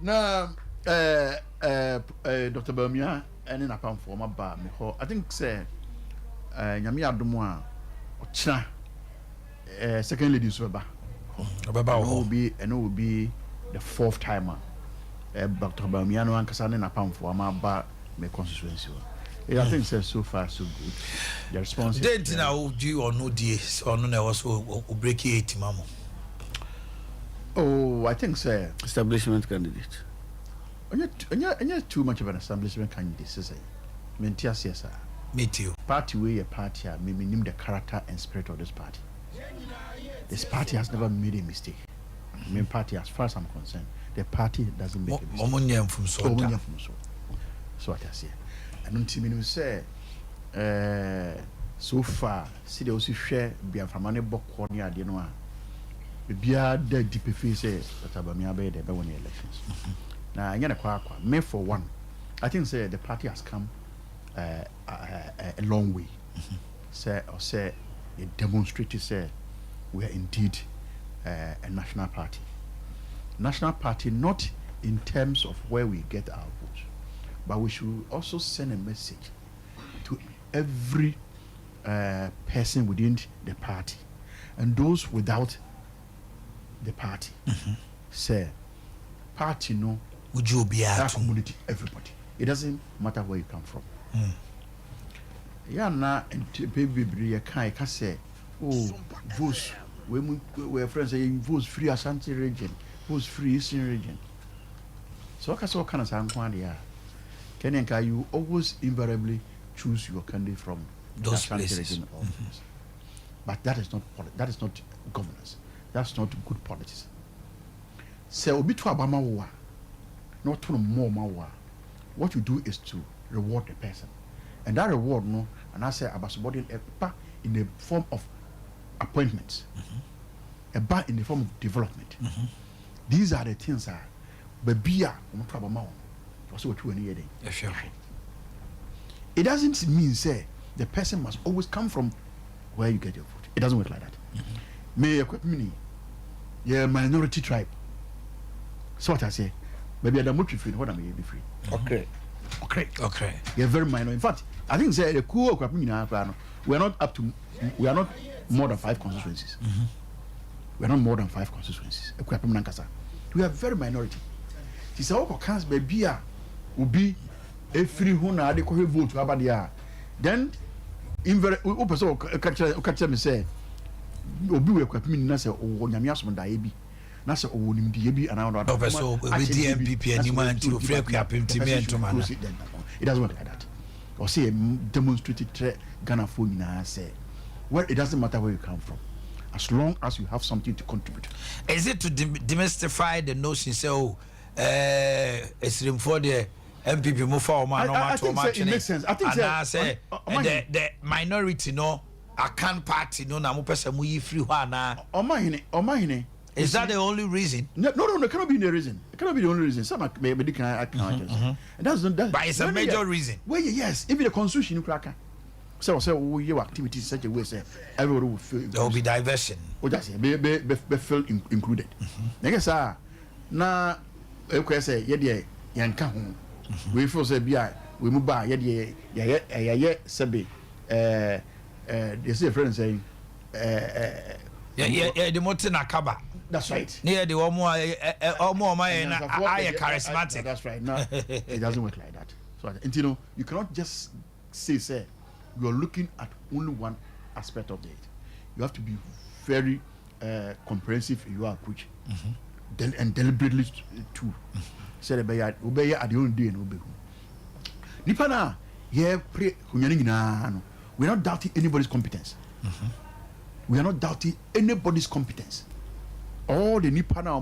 na Dr. Baumia and in a pound for my bar me ho I think say nyame adomo a ochina second lady so ba will be the fourth timer Dr. Baumia no ankasa na pound for my bar me constituency I think so far so good the response didn't now do or no die so no na was break 80 mamo. Oh, I think so. Establishment candidate. Too much of an establishment candidate, say. Mentia CSR. Me too. Party way a party, me name the character and spirit of this party. This party has never made a mistake. Main party, as far as I'm concerned, the party doesn't make a mistake. From so what I say. And until me say, so far, see they also share be from any book corner, you know. Bia the deep say that Abamia be the win elections. Now I'm gonna May for one. I think say the party has come a long way. Say it demonstrated say we are indeed a national party. National party not in terms of where we get our votes, but we should also send a message to every person within the party and those without the party. Say party no would you be our community, everybody. It doesn't matter where you come from. Yeah, na baby I can say, oh, votes we're friends saying votes free Ashanti region, votes free Eastern region. So what kind of sound Kenyan, you always invariably choose your candidate from those places. But that is not governance. That's not good politics. So obi to abama wa, not to more mawa. What you do is to reward the person, and that reward and I say about subordinate in the form of appointments, a bar in the form of development. These are the things that babia to abama. Also, what you it doesn't mean say the person must always come from where you get your vote. It doesn't work like that. May equip me, yeah, minority tribe. So what I say, maybe I'm not free. What am I be free? Okay. You're very minor. In fact, I think say the cool we are not more than 5 constituencies. We are not more than 5 constituencies. We are very minority. It's all kinds baby will be a free huna they could vote about the then in very catch me say obi we kwapimi na say o nyame asom da ebi na say o nim di ebi and another so we DMPP anima anti o free kwapimi entoma na it doesn't work like that or say demonstrated Ghana for na say well it doesn't matter where you come from as long as you have something to contribute. Is it to demystify the notion say it's for the MPP move for I think it makes sense. I think the minority I can't party no na mo pese mo yi free ho na Omanhene is that the only reason? No, it cannot be the reason. It cannot be the only reason. Some maybe can I that's but it's a major reason. Well, yes, even the constitution you crack. So your activities such a way say everybody will feel there will be diversion. What I say be feel included. Nigga na e say ye yanka ho. We feel say bia we move by ye sebe they say friends saying the mountain akaba. That's right. Near the charismatic. That's right. No, it doesn't work like that. So and you cannot just say you're looking at only one aspect of it. You have to be very comprehensive in your approach, and deliberately too. Say obey at the own day and obey. Nipana, we're not doubting anybody's competence. We are not doubting anybody's competence. All the Nipana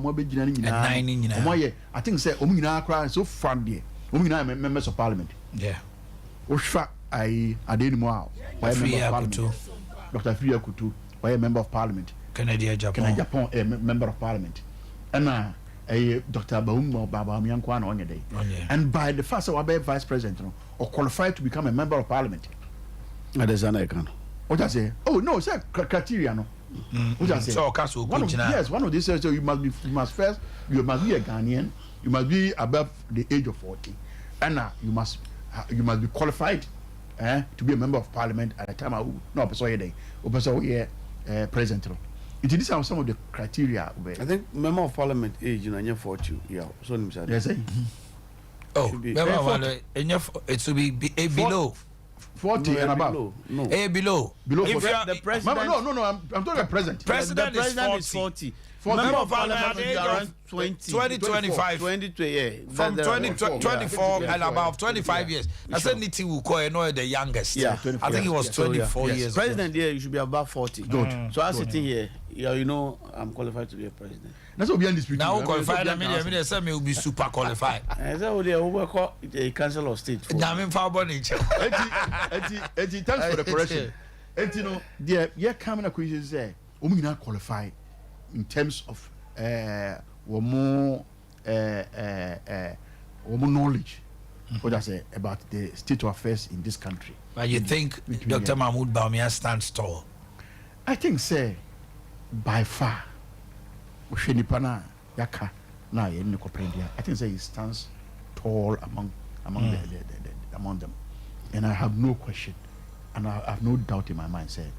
I think say cry so fun there. Members of parliament. Yeah. Adea Akye Dr. Free Kutu, member of parliament. Canada, Japan, member of parliament. And Dr. Baba Miankwana on your day. And by the first vice president, or qualified to become a member of parliament. What I say? Oh no, it's a criteria. No. What I say? One of these says you must be a Ghanaian. You must be above the age of 40, and you must be qualified to be a member of parliament at a time. No, president. These are some of the criteria. I think member of parliament age 40. Yeah, so yes. It should be below 40 and above. Below. If the president. No. I'm talking about president. President is 40. Member of parliament is around 25. From 24 and above 25 years. I said Niti will call the youngest. Yeah, I think he was 24 years. President here, you should be above 40. Good. So I sitting here, I'm qualified to be a president. That's what we undisputed. Now qualified, I mean, say me will be super qualified. I said, we will the council of state. Thanks for the correction. And coming a question say, we not qualified in terms of more knowledge what I say about the state of affairs in this country. But you think Dr. Mahmoud Bawumia stands tall? I think say by far I think say he stands tall among them, and I have no question and I have no doubt in my mind say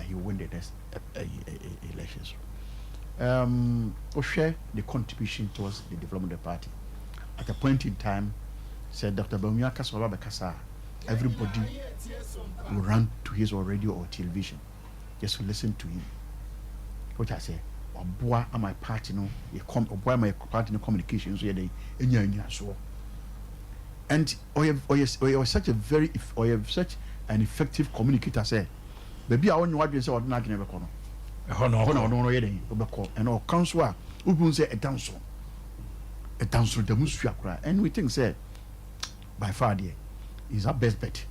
he will win the next elections. Share the contribution towards the development of the party. At a point in time, said Dr. Bawumia Kasa, everybody will run to his or radio or television just to listen to him. What I say, oboa my party no oboa my party no communication so yede enya so and or such a very or you have such an effective communicator say baby I want you wadwe say odna adwene be ko no no yede obekọ and all council a ubun say a dance the musu akra and we think say by far there is our best bet.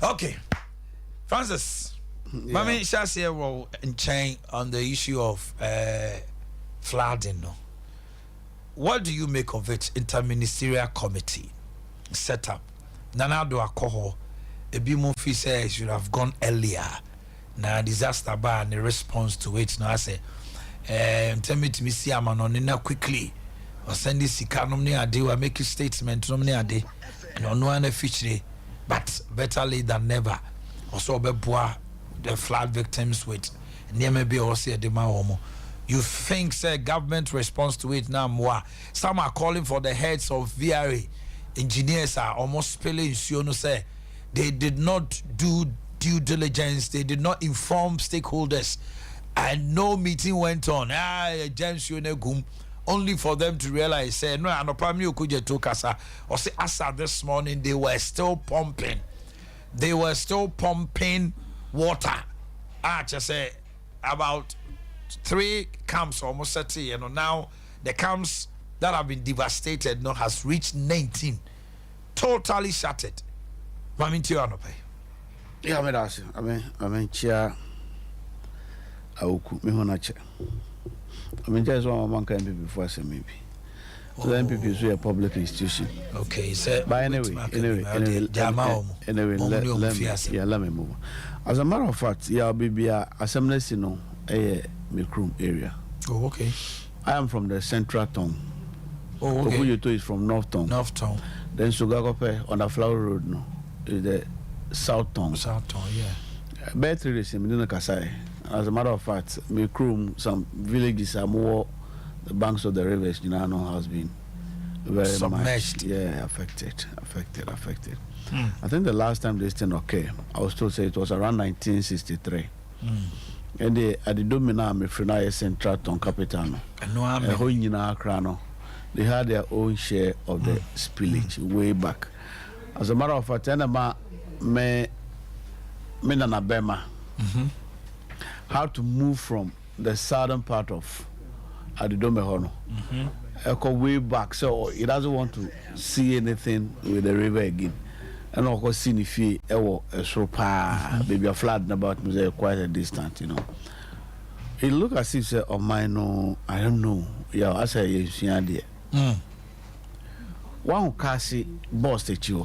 Okay, Francis. Mami Shasia will chain on the issue of flooding. No, what do you make of it? Interministerial committee set up. Nana do akoho. Ebi Mufi says should have gone earlier. Na disaster bar and the response to it. Now I say, tell me to me see I'm on quickly. Or send this economy near day or make a statement near day. No one feature, but better late than never. Also be bois the flood victims with near maybe also the homo. You think say government response to it now more? Some are calling for the heads of VRA. Engineers are almost spilling. You know, say they did not do due diligence. They did not inform stakeholders, and no meeting went on. James Yonegum. Only for them to realize, say, no, I no problem. Could you talk as or say, as this morning they were still pumping. They were still pumping water. Just say about 3 camps almost 30. You know, now the camps that have been devastated now has reached 19, totally shattered. Mami Tianope. Yeah, I mean, chair. I will cook me on a chair. I mean, there's one can be before I say maybe. So the MPP is a public institution. Okay, so but anyway, let me move. As a matter of fact, yeah, be assembly, you know, my room area. Oh, okay. I am from the central town. Oh, okay. Kofuyoto is from North Town. North Town. Then Sugakope on the Flower Road, no, is the South Town. South Town, yeah. Better is in Medina Kasai. As a matter of fact, my crew, some villages are more the banks of the rivers, you know, has been very submerged. Much, yeah, affected. I think the last time this thing occurred, I was told say it was around 1963. And they at the Domina, my friend, Central Town Capital. They had their own share of the spillage way back. As a matter of fact, me na Bema. How to move from the southern part of Adidomehono. Way back, so he doesn't want to see anything with the river again. And of course, see if he maybe a flood about me quite a distance, you know. It look as if say, oh my no, I don't know. Yeah, I say you see idea. One kasi boss statue.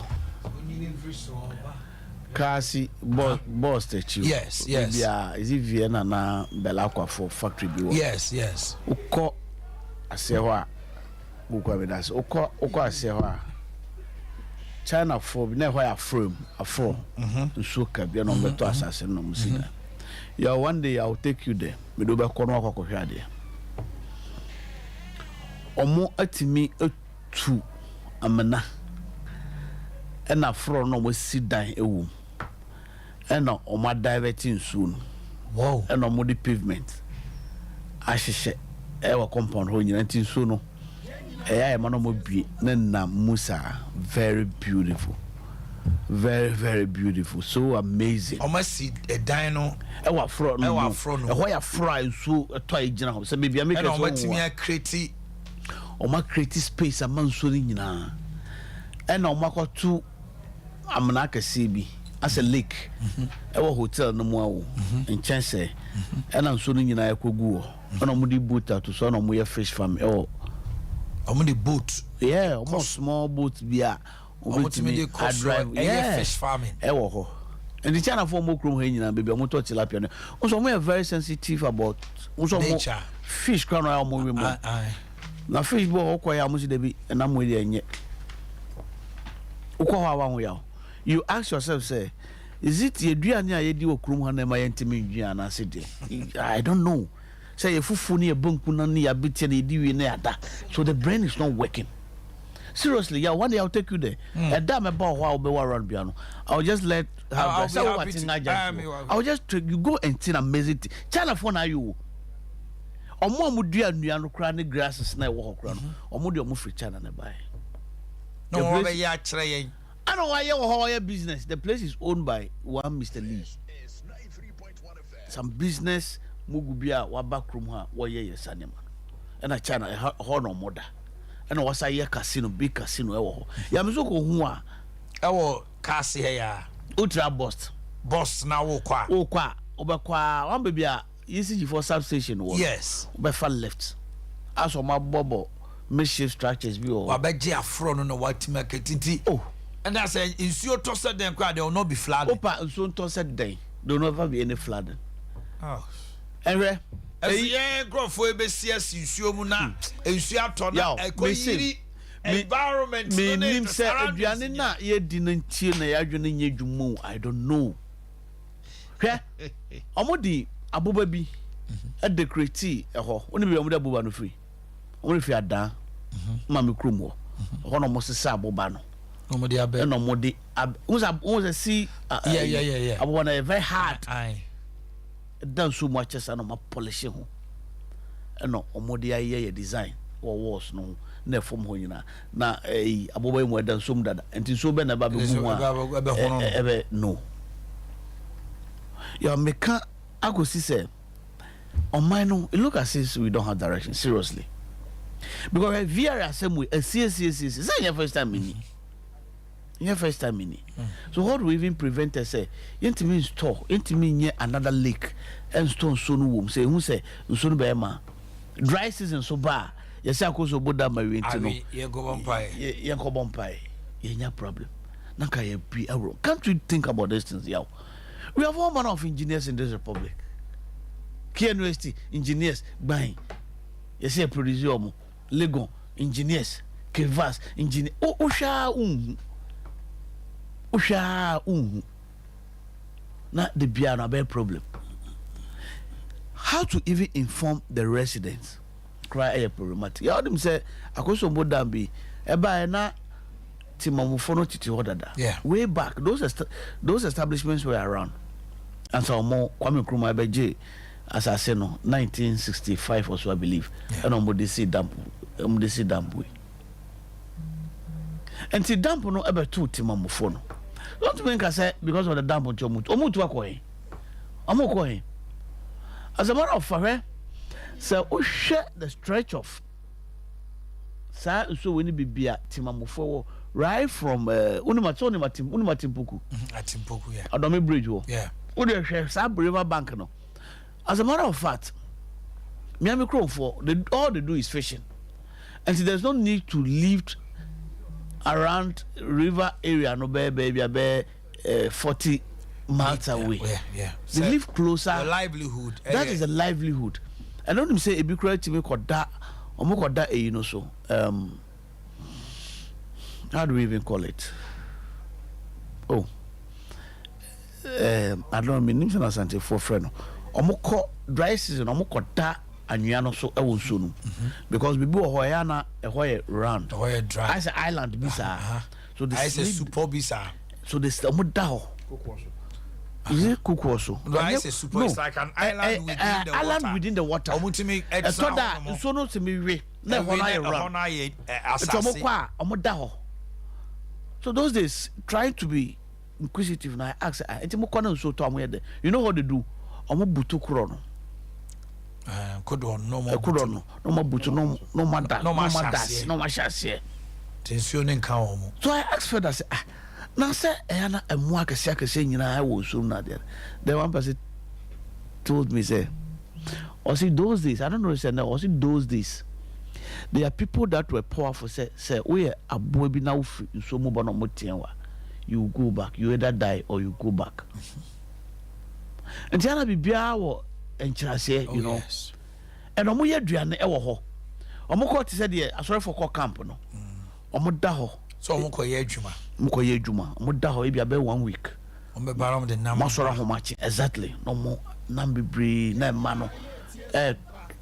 Kasi boss statue. Yes. Yeah, is it Vienna na Belakwa for factory biwa? Yes. Uko asewa. Uko abedas. Uko asewa. China for ne why afro. So ka bia no beto assassin no musina. Yeah, one day I'll take you there. Me do be kono akwa hwa there. Omo atimi etu amana. And afro no mo sit down ewu. And omo diverting soon. Wow. And omo the pavement. Ahihye ewa compound ho nyina tin so no. Eya ma no mo bie na Musa, very beautiful. Very, very beautiful. So amazing. Omo see a dino ewa afro no. Ewa ya fry so toy gina ho. Se bibia make so. And omo timi create Oma create space amanso ni nyina. And oma ko tu amana kase bi as a lake. Ewa hotel no mo awo in Chensey. And am so ni nyina yakogu ho. And omo di boat out so na omo ye fish farm. Ewa omo the boat. Yeah, omo small boat bia. Omo timi dey cross drive fish farming. Ewa ho. And the China for mo krom he nyina baby omo to tilapia no. Also omo very sensitive about nature. Fish crown omo we mo. Na Facebook okwa ya musi debi na mo dey enye ukwa wa wan ya you ask yourself say is it yeduane a yedi okrum ha na ma yentimi duane na se de I don't know say ye fufu ne ye banku na ne ya bete na yedi wi na yada so the brain is not working seriously, yeah, one day I'll take you there. A damn about how be around piano. I'll just let I'll just you go and see amazing thing. China phone are you? Omo amudua nuano kra ne grasses na wo kra no. Omo de omo free China na buy. No we ya kire yen. I know why your business. The place is owned by one Mr. Lee. Some business mugubia wa backroom ha wo ye sanema. And a China a no mother. And was a year casino, big casino. Yamzuko Hua, our Cassia, Ultra Boss, Boss now, Okwa, Obaqua, one baby, easy for substation. Yes, by far left. As for my bubble, makeshift structures, we all. I bet you are thrown on a white market. Oh, and I said, in your tossed them, there will not be flood. Opa, and soon tossed day. There will never be any flooding. Oh, and yeah, grow for a BCS, you show Muna, and she are torn out a environment. Me name said, Janina, ye didn't chill, I don't know. Yeah, Amodi, Abu Baby, at the criti, only be a Bubano free. Only if you are down, Mammy Krumo, one almost a sabo bano. No more the no more the was a sea. Yeah. I want a very hard. Done so much as I'm polishing home. And no, Omodia design or was no, never from Hoyina. Now, a boy more than some that, and to so ben about ever no. Your meka, I could see, say, on mine, no, it look as if we don't have direction, seriously. Because a VR assembly, a CSCS is your first time in your first time in so how do we even prevent us say intimate store intimate another lake and stone soon womb say who say soon be ma dry season so ba yes akoso boda ma we ntino ye go bompai ye go bompai ye nya problem nanka ye be euro can't you think about these things yaw we have all manner of engineers in this republic Key University engineers buying yes say producer omo Legon engineers Kevas engineer Osha not the piano bad problem. How to even inform the residents? Cry a problematic. You them say I go so more than be eba na timamufono titi hodada. Yeah. Way back those establishments were around. And so more Kwame Nkrumah Ebeje as I say no 1965 or so I believe. And omode see damp we. And see damp no ebe two timamufono. Don't think I say because of the damp on Chomutu. Omutu as a matter of fact, so we share the stretch of so when it be a Timamufo right from Unimatimpuku. Atimpuku, yeah. Adomi Bridge. Yeah. Would you share Sab River Bank? No. As a matter of fact, Miami Crow all they do is fishing. And so there's no need to live around river area, no baby, 40 miles away. Yeah. They live closer. The livelihood. That is a livelihood. I don't even say a big credit to me called that, or more called that, you know, so. How do we even call it? Oh. I don't mean, I'm for friend. Or more called dry season, or more called that. And you are so soon because we go Hoyana a round dry as an island bisa so the super bisa so the Mudao is it cook also super it's like an island within the water so no to me we so those days trying to be inquisitive now I ask you know what they do butu krono no so I asked for that now say na emu akese nyina I was so na there the one person told me say or see those days I don't know say now or see those days there are people that were powerful say we aboy bi na free so mo ba no mo tienwa you go back you either die or you go back and tiana bibia wo enchirase you know and omo ye aduane e wo ho omo ko te say de asori for call camp no omo da ho so omo ko ye adwuma omo da ho e bia be 1 week omo be baram de nam masora ho machi exactly no mo nam bibre na ma no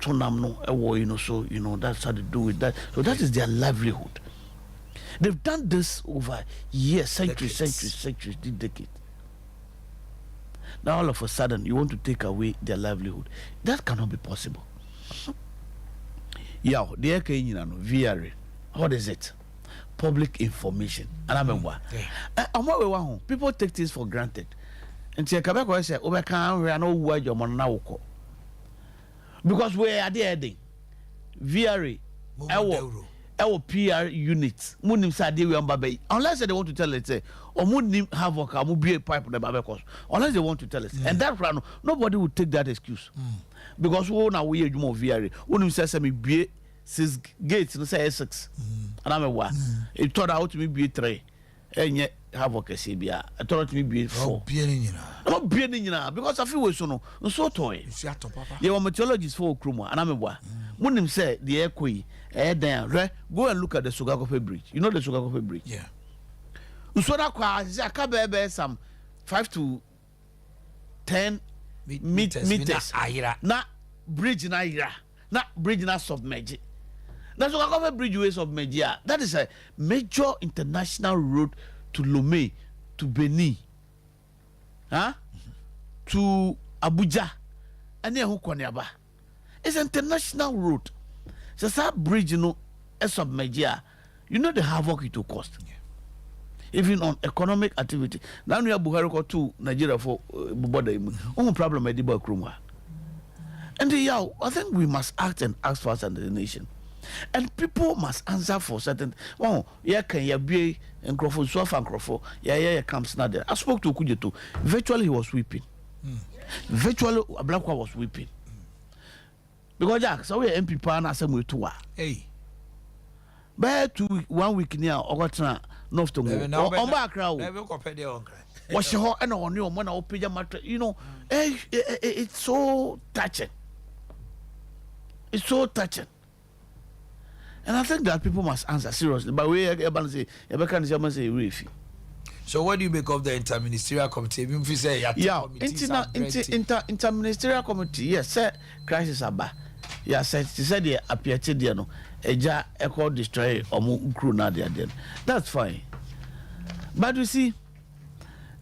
tunam no e wo you know so you know that's how they do with that so that is their livelihood They've done this over years, centuries, decades. Now all of a sudden you want to take away their livelihood. That cannot be possible. Yeah, the VRA. What is it? Public information. And I remember, people take this for granted. And say, because we are there. VRA, our PR unit, unless they want to tell it, say, or havoc, or be a pipe on the Babacos, unless they want to tell us. And that round, nobody would take that excuse. Because we now we more VRA. When you say me be 6 gates, no say 6. And I'm a one. It turned out to me be 3. And yet havoc a CBA. I thought to me be 4. Not being because I feel so toy. You are meteorologist for Kruma, and I'm a one. When him say the airquay, go and look at the Sugakope Bridge. You know the Sugakope Bridge? Yeah. So that I can some 5 to 10 meters. Na bridge na ira. Na bridge na submerge. That's what I call a bridgeway submerge. That is a major international road to Lomé, to Benin, to Abuja, and then Hukonyaba. It's an international road. So that bridge, you know, a submerge. You know the havoc it will cost. Even on economic activity. Now we have Buhari to Nigeria for Bubada. Problem at the Bakruma. And I think we must act and ask for us and the nation. And people must answer for certain. Oh, yeah, can you be and Crawford, Sofa and Crawford? Yeah, comes now there. I spoke to Kujetu. Virtually, he was weeping. Virtually, a black one was weeping. Because Jack, so we MP Pana somewhere to her. Hey. But 1 week now, or what's not to go. On back crowd. What's your and on your money or pay matter? You know, it's so touching. It's so touching. And I think that people must answer seriously. But we are going to say, so what do you make of the interministerial committee? Interministerial committee, yes, sir. Crisis aba. Yes, sir. She said the appear no. Eja echo destroy or crew na there. That's fine. But you see,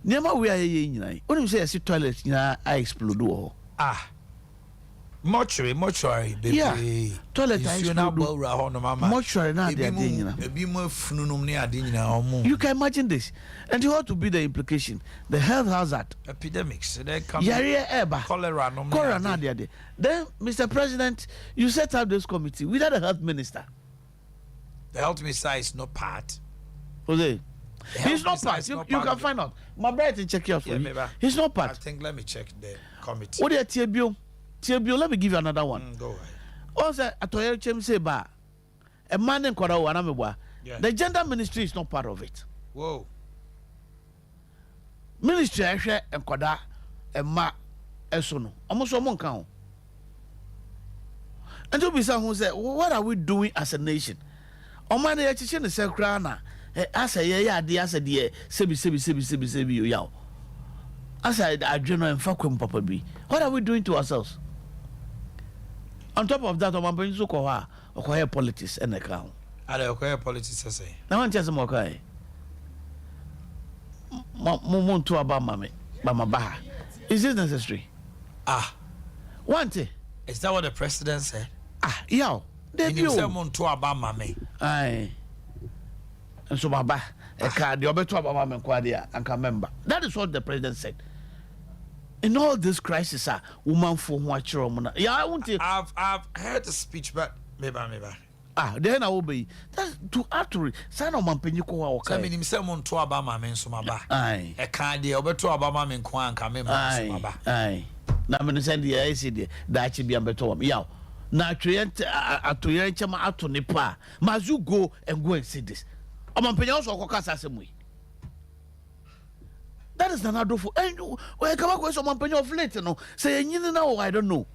never we are here. When you say I see toilet, I explode. Mortuary, baby. Yeah, toilet mortuary now they are. You can imagine this, and what to be the implication? The health hazard, epidemics. They come. Cholera now they are. Then, Mr. President, you set up this committee without a health minister. The health minister is not part. Jose, he's not part. You can find out. My brother check here for you. He's not part. I think let me check the committee. What are you? Tibio, let me give you another one. Go ahead. Also, I told you, say, ba, a man in Korawa, the gender ministry is not part of it. Whoa. Ministry, I share and Koda, and Ma, Esono, almost one count. And to be someone who said, what are we doing as a nation? Omanhene Yaw, the Sekrana, as a yeah, the answer, dear, Sebi, Yaw. As I general and Fakum Papa B. What are we doing to ourselves? On top of that, I'm going to acquire politics and account. I acquire politics, I say. Now, I'm just a mokai. Mumon to about mammy, Bama. Is this necessary? One thing. Is that what the president said? Yaw. Then you say Monto about mammy. Aye. And so, Baba, a card, you're better about mammy, Quadia, and can remember. That is what the president said. In all this crisis, woman for what you're on. Yeah, I want to. I've heard the speech, but maybe. Then I will be. That's too accurate. Son of Mampeniko. I mean, someone to Obama men Sumaba. Aye. A card, the over to Obama men Kwan come in. Aye. Now, I'm going to send the ICD that should be a better one. Yeah. Now, Trient at Trianchama out to Nipa. Mazu go and go and see this. Omanhene Yaw Kokasa same way. That is another for. And when I come across Omanhene Yaw of late, no, say, you know, I don't know.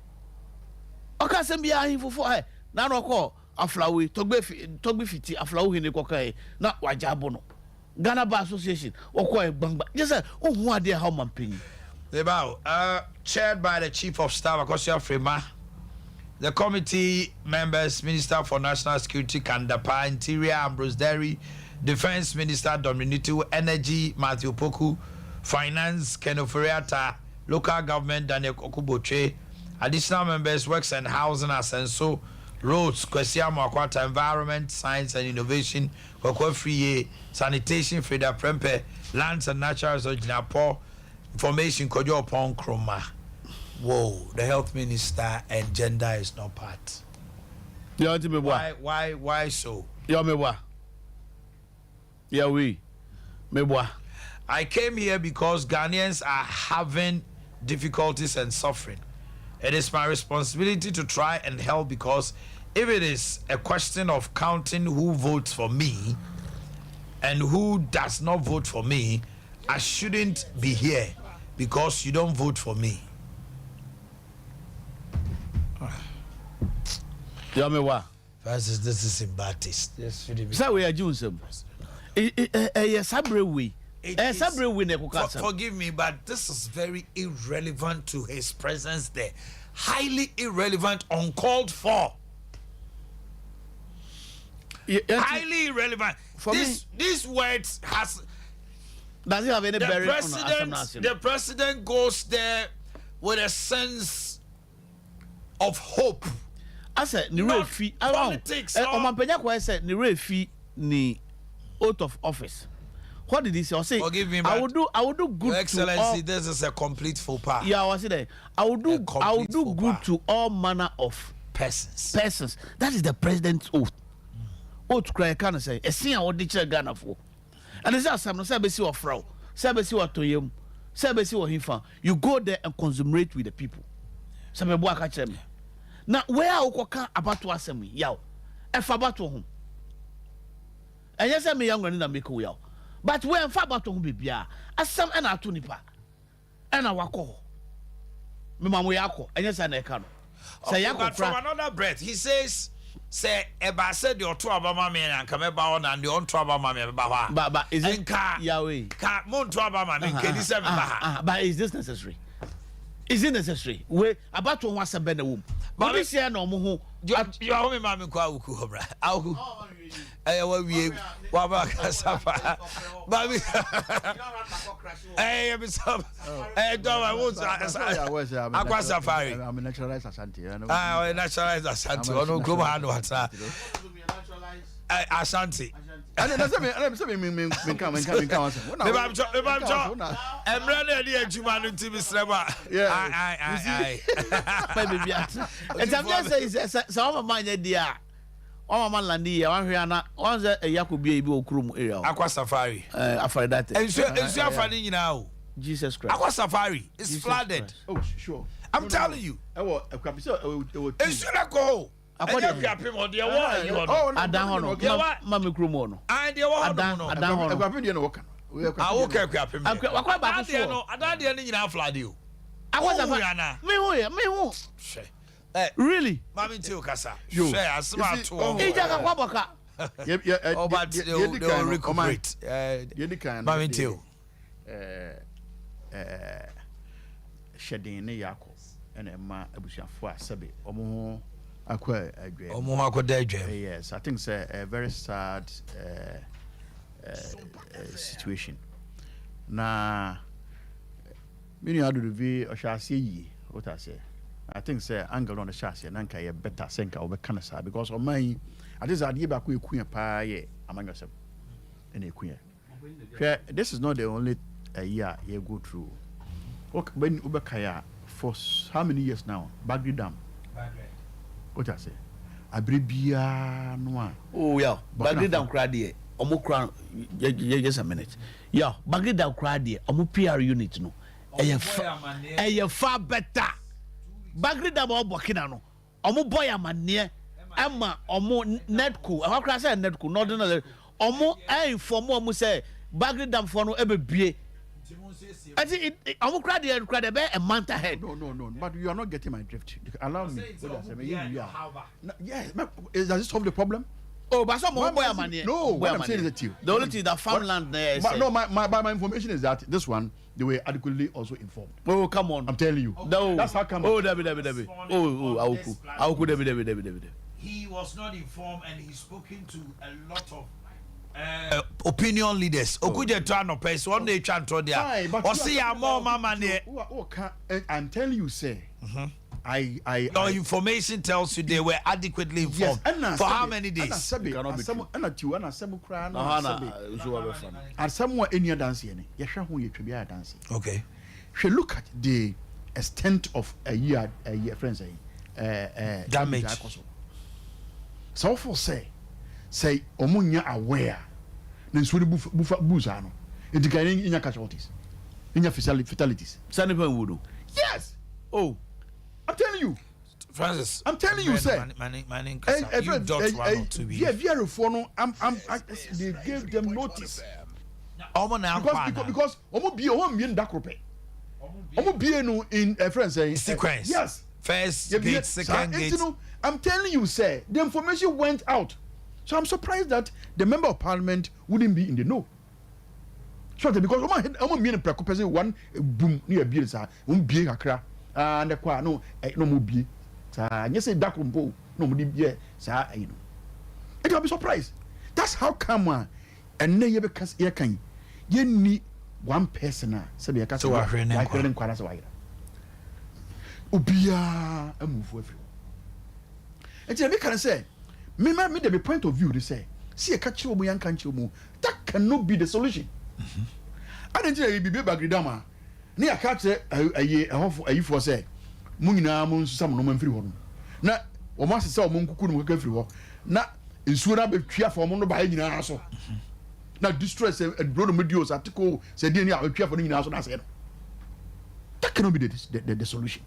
Okay, send me a info for her. Now, no call a flower, Togbe Fiti, a flower in the cocaine, not Wajabono. Ghana Bar Association, or quite bang. Just say, oh, what dear, how Omanhene. Chaired by the Chief of Staff, Akosia Frema. The committee members, Minister for National Security, Kandapa, Interior, Ambrose Derry, Defense Minister Dominito, Energy Matthew Poku, Finance Ken Oforiata, Local Government Daniel Okuboche, additional members Works and Housing Asenso, Roads Kwesiamo Akwata, Environment, Science and Innovation, Kwakwa Friye, Sanitation Frida Prempe, Lands and Natural Resources Napo, Information Kojo Pon Kroma. Whoa, the Health Minister and gender is not part. Why so? I came here because Ghanaians are having difficulties and suffering. It is my responsibility to try and help, because if it is a question of counting who votes for me and who does not vote for me, I shouldn't be here because you don't vote for me. Versus this is in Baptist. This should be. So we are doing some. Forgive me, but this is very irrelevant to his presence there. Highly irrelevant, uncalled for. Highly irrelevant. These words has. Does it have any bearing on Assam? The president goes there with a sense of hope. I said, politics. I said, ni oath of office. What did he say? Forgive me, I will do good. Your Excellency, to all, this is a complete faux pas. Yeah, I was there. I will do good to all manner of persons. That is the president's oath. Oath cry can say. A senior or teacher Ghana for. And there's some Sabesi or Frau, Sabesi or Toyum, Sabesi or Hifa. You go there and consummate with the people. Some Boakye. Now, where I walk about to ask me, Yaw, if about to home. And yes, I'm a young one in the Yaw. But where I'm far about to home, baby, as some and our tunipa. And I walk all. Mamma, we are called, and yes, I can. Say, but from another breath, he says, say, Eba said your two Abama men and come about and your own trouble, mammy, but is it Yahweh? Can't moon to Abama, but is this necessary? Is it necessary? We about to want to bend the womb. But this year, no more. You are home, Mammy Kwauku, Auku. I will be Wabaka. Baby, I am some. I don't want to. Aqua Safari. I'm a naturalized Ashanti. I naturalized Ashanti. I don't go on what's Ashanti. And then I'm saying, come. I'm ready to man to be slava. Aye. And I'm just saying, some of my idea. Oh, man, Landia, one here, one's a Yakubi Okrum area. Aqua Safari. After that, it's your funny now. Jesus Christ. Aqua Safari is flooded. Oh, sure. I'm telling you. It's your go. I don't really? Mami too, Kasa. Share as much to all. Oh, but they'll recuperate. Mami too. Shedding Yako and Emma Abusha Sabi. Omo Akye Abia. Omo Akye Abia. Yes, I think it's a very sad situation. Na, many other review or shall see what I say. I think say angle on the chassis and anka better senka over canasa because of my at this idea back we queen pa ye among yourself in a queen. This is not the only year you go through. When Ubakaya for how many years now? Bagri Dam. What I say? Abribia noa. Oh yeah, Bagri Dam crady. Omukran just a minute. Yeah, Bagri Dam crady. Omu PR unit no. A far better. Bagri Dam or Bokina no. Omu boy amane. Emma omu netco. How can I say netco? Not another. Omu inform omu say Bagri Dam for no ebe bie. I think I'm crowd a month ahead. No. But you are not getting my drift. Allow me. Yes. Does this solve the problem? Oh, but some more boy money. No, what I'm saying is that the only thing that farmland there. No, my information is that this one they were adequately also informed. Oh, come on. I'm telling you. No. That's how come. Oh, David. Oh, David. He was not informed and he's spoken to a lot of opinion leaders. Okuje try no person one day try to there. Or see a more mama there. I'm telling you, say. Your information tells you they were adequately informed. Yes, for how many days? Somewhere any dance okay. She look at the extent of a year friends damage. So for say omunya aware na nsuri bufa no edikayen inya casualties inya fatalities sanipa wudo. Yes. Oh, I'm telling you, Francis. I'm telling you, sir. You dot 1 or 2 yeah, very phone. They gave them notice. Because omo be in dakrope. Omo be no in friends saying sequence. Yes. First gate, second gate. I'm telling you, sir, the information went out. So I'm surprised that the member of parliament wouldn't be in the know. Sure, because omo be in preoccupation one boom near beer sir, be akra. And the qua no mo be. Sa you say dakrompo no mo be sa you know. It will be surprised. That's how come and then you because you can you need one person say be ka so wa hwere nkwana so wa yira. Obia amufu afiri. Enti me can say me the point of view they say see a catch omo yan kan omo that cannot be the solution. I don't think you be bagridama. Ni aka che ayi for say mu nyina mu nsusam no man firi ho no na o ma sese o mo nkuku no ka firi ho na nsuo na betwia fo mo no ba nyina so na distress bro no medios article say dey ni a betwia fo no nyina so na say no that cannot be the solution.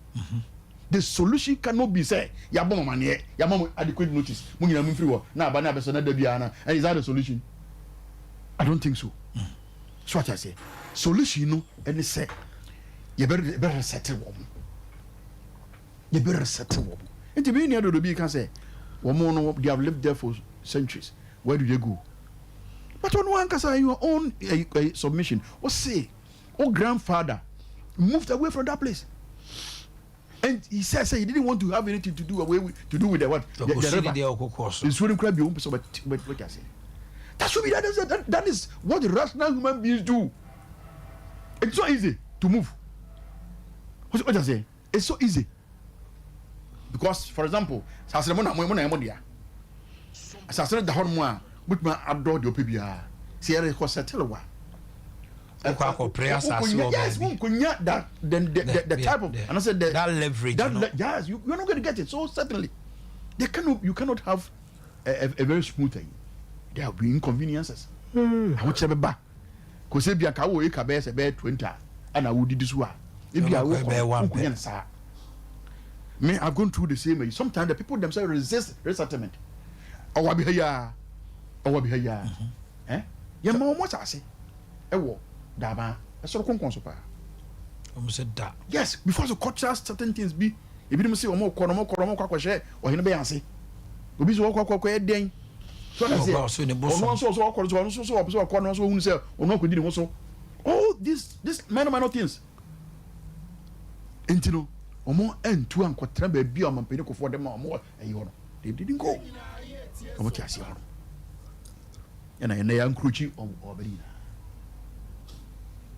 The solution cannot be say ya bom mane ya mom adequate notice mu nyina mu firi ho na aba na abeso na da bia na and is that the solution? I don't think so. So what I say solution no any say you better settle woman. You better settle woman. And to be near the be can say, woman, they have lived there for centuries. Where do they go? But on one can say your own submission. Or say, oh grandfather moved away from that place. And he says he didn't want to have anything to do with the what? The river. It's wouldn't grab your own person, but what I say. That should be that is what the rational human beings do. It's so easy to move. What I say? It's so easy. Because, for example, Sasremo na mo dia. Sasremo da hon mo a, but ma adore the opibia. Sierra ko settle wa. Yes, that the type of and I said that leverage. Yes, you're not going to get it. So certainly, you cannot have a very smooth thing. There will be inconveniences. I want to be back. Because if you can work a best 20, and I would do this one. If you are me, I've gone through the same way. Sometimes the people themselves resist resettlement. Or be here. Eh? Your mom what I say. Daba. That's what I'm so said that. Yes, before the culture certain things be. If you didn't say or share or in a say. Obi so kwa den. So I say. Oh, this minor things. Intino. Omo entu ankotra ba bia omampeni ko for dem omo ayi ho no they didn't go omo ti ase ho no na ya nkruchi oberi na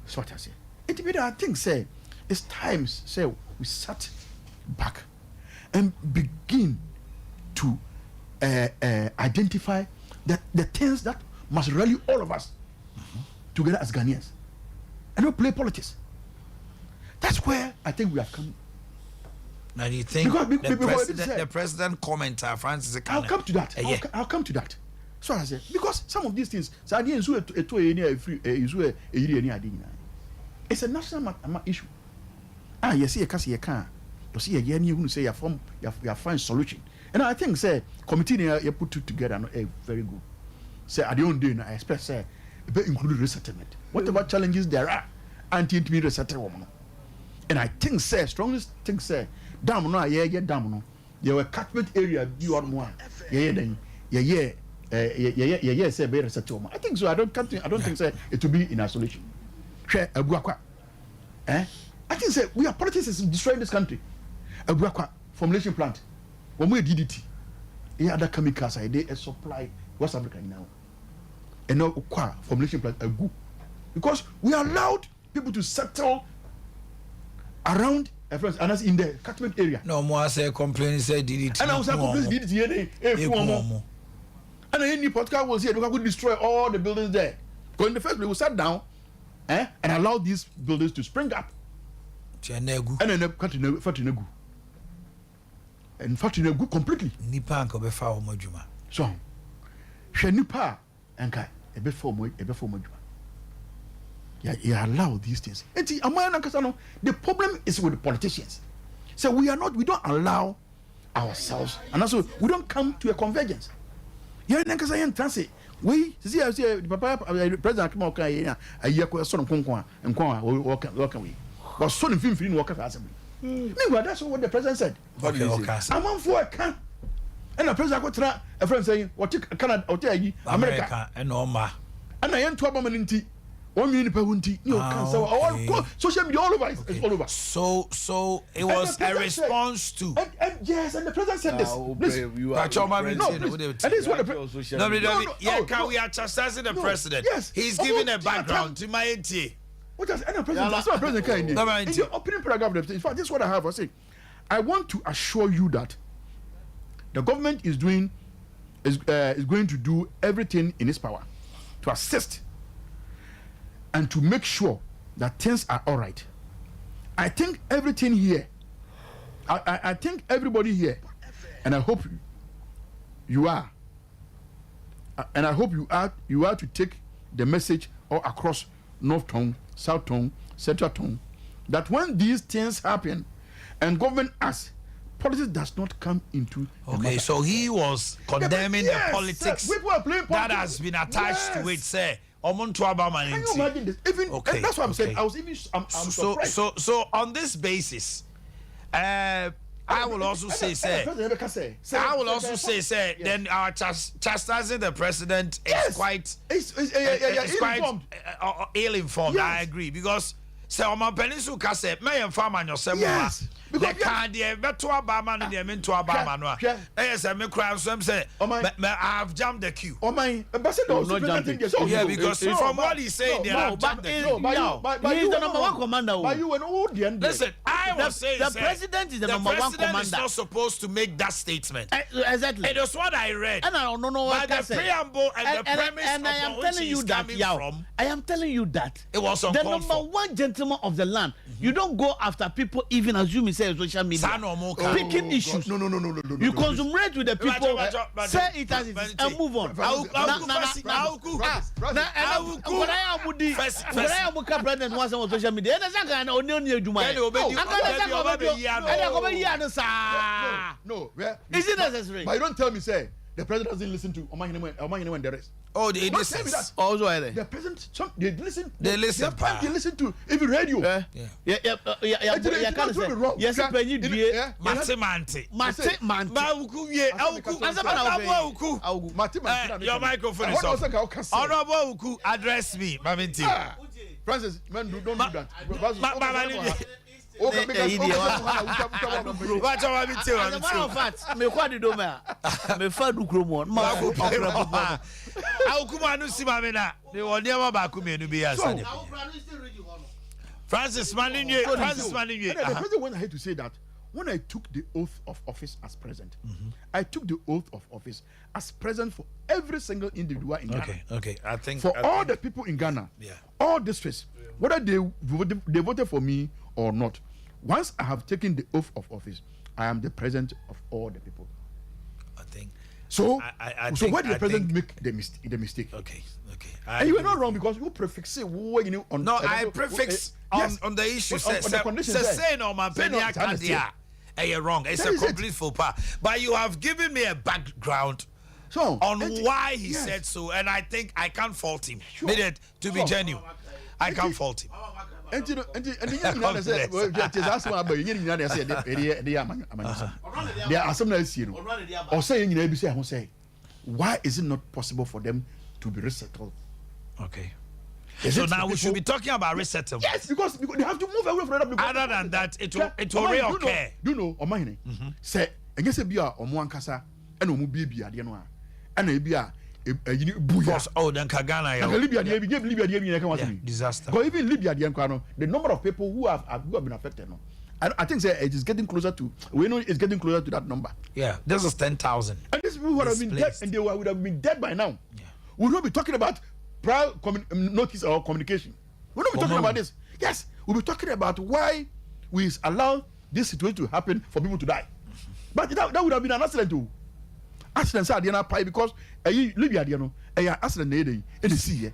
so what I say it be that thing say it's times say we sat back and begin to identify the things that must rally all of us together as Ghanaians and not play politics. That's where I think we have come. Now, do you think the president commenter, Francis? I'll come to that. I'll come to that. So I said, because some of these things, it's a national issue. You see, you can't. You see, you say you find solution. And I think, say, committee you put it together, very good. Say, at the own day, I expect, say, include resettlement. Whatever challenges there are, anti-intermediate resettlement. And I think, say, strongly think, say, dam no dam no there were catchment area you are more then say be resettlement. I think so. I don't think say it will be in isolation. Abuakwa I think say we are politics is destroying this country. Abuakwa formulation plant when we DDT other chemicals they supply West Africa now and now formulation plan agu, because we allowed people to settle around and that's in the catchment area. No more say complaining say did it. And I was complaining did it. And any podcast was here, we could destroy all the buildings there. Because in the first place, we sat down and allowed these buildings to spring up. And then Fatinegu. And Fatinegu completely. Nipa and Kobefa Omojuma. So, Shenipa and Kai, a bit for Mojuma. You allow these things. And the problem is with the politicians. So we don't allow ourselves, and also we don't come to a convergence. Yeah, because I am transit. We see, I see, Papa, President Kimoka, a year son of Conqua, and Qua, walk away. But son of him, walk at assembly. Meanwhile, that's what the president said. I'm on for a can. And the president got a friend saying, what you cannot tell you, America, and Oma. And I am 12 minutes. 1 million per hunty, social media all over. It's all over. So it was a response to. And yes, and the president said this. And this is what the we are chastising the president. Yes, he's giving a background to my NTA. What does any president? That's what president can do. In the opening paragraph, in fact, this is what I have. I say, I want to assure you that the government is going to do everything in its power to assist and to make sure that things are all right. I think everything here, I think everybody here, and I hope you are, and I hope you are to take the message all across North Tongue, South Tongue, Central Tongue, that when these things happen and government acts, politics does not come into the matter. So he was condemning the politics that has been attached to it, say. Can you imagine this? Even that's what I'm saying. I was even surprised. So on this basis, I will also say, then our chastising the president is quite ill-informed. I agree, because Oman Peninsula say may farm and yourself. The card the beto Obama no the mento Obama no. Yes, me cry so say I have jammed the queue. Ambassador not jumping. Yeah, because from what he's saying there I've jammed the queue. He's the number one commander. But you and all the end. Listen, I was saying the president is the number one commander. The president is not supposed to make that statement. Exactly. It was what I read. And I don't know what the preamble and the premise and I am telling you that I am telling you that it was the number one gentleman of the land. You don't go after people even assuming say social media. Picking issues. No. You consummate with the people. Say it as it is and move on. President was on social media. No. Is it necessary? But you don't tell me, say the president doesn't listen to Omanhene and the rest. Oh, they listen. Also, the president, they listen. They listen. They listen to even radio. Yeah. Yes, your microphone is off. Honorable, address me, Maminti. Francis, man, don't do that. As a matter of fact, me kwadi do me. Me fa du kromo. Ma ko okra. Awukuma no si ma me na. Me won niam ba ku me no bi asane. Francis Maninye. The president went ahead to say that when I took the oath of office as president, I took the oath of office as president for every single individual in Ghana. Okay. I think all the people in Ghana, all districts, whether they voted for me or not. Once I have taken the oath of office, I am the president of all the people. I think. So why did the president make the mistake? Okay. And you were not wrong because you prefix it. I prefix on the issue. Say no, man. You're wrong. It's a complete faux pas. But you have given me a background on why he said so, and I think I can't fault him. To be genuine, I can't fault him. And why is it not possible for them to be resettled? Okay. So now we should be talking about resettlement. Yes, because they have to move away from that. Other than that, it will reoccur. Do you know, Omanhene? Say, and yes, be a Omuankasa and Omu baby at the end. And maybe Because then Kagana disaster. Because even Libya, the number of people who have been affected, no, I think it is getting closer to. We know it's getting closer to that number. Yeah, this is 10,000. And these people would have been dead, and they would have been dead by now. Yeah. We will not be talking about prior notice or communication. We will not be talking about this. Yes, we'll be talking about why we allow this situation to happen for people to die. But that would have been an accident too. Accidents are the pie because Libya, accident in the sea.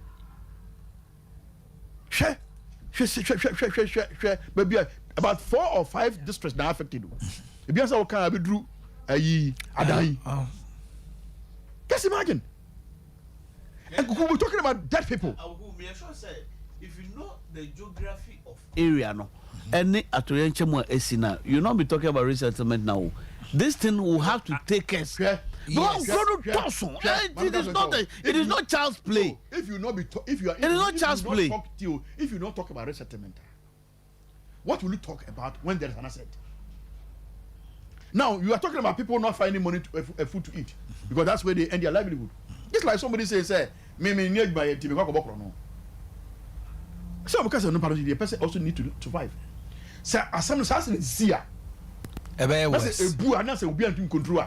Share, maybe about 4 or 5 districts now affected. If you can have drew Adai. Just imagine. And we're talking about dead people. If you know the geography of area, no, any atoyenchemo esina, you'll not be talking about resettlement now. This thing will have to take us. It is not child's play. So if you not be, it is not child's play. If you not talk about resettlement, what will you talk about when there is an asset? Now you are talking about people not finding money to food to eat because that's where they end their livelihood. Just like somebody says, "Me need my team no." So because the person also need to survive. So as some see ya. That's a boo and that's a be anti control.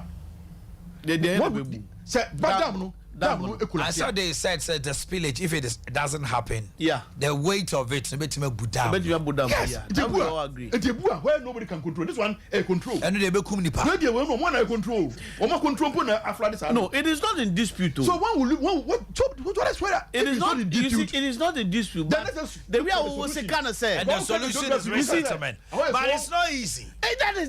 I saw they said the spillage, if it doesn't happen, the weight of it, yes, it's a boo where nobody can control. This one control. And they become the part. No, it is not in dispute. So what is where it is not in dispute. It is not in dispute. The way I was kind of say, and the solution is resettlement, but it's not easy.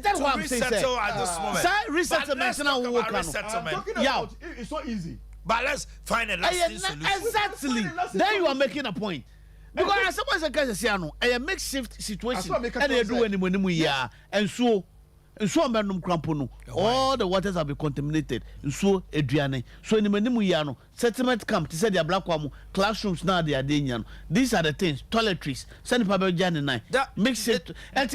That's what I'm saying. Resettle at this moment. Resettlement now will work. It's not easy. But let's find a lasting solution. Exactly. Then you are making a point. Because as someone says, a makeshift situation, and they do any and so all the waters have been contaminated. So Adriane, so in the settlement camp, to say their black one classrooms now they are doing. These are the things, toiletries, send Papa Jan and I. Makeshift and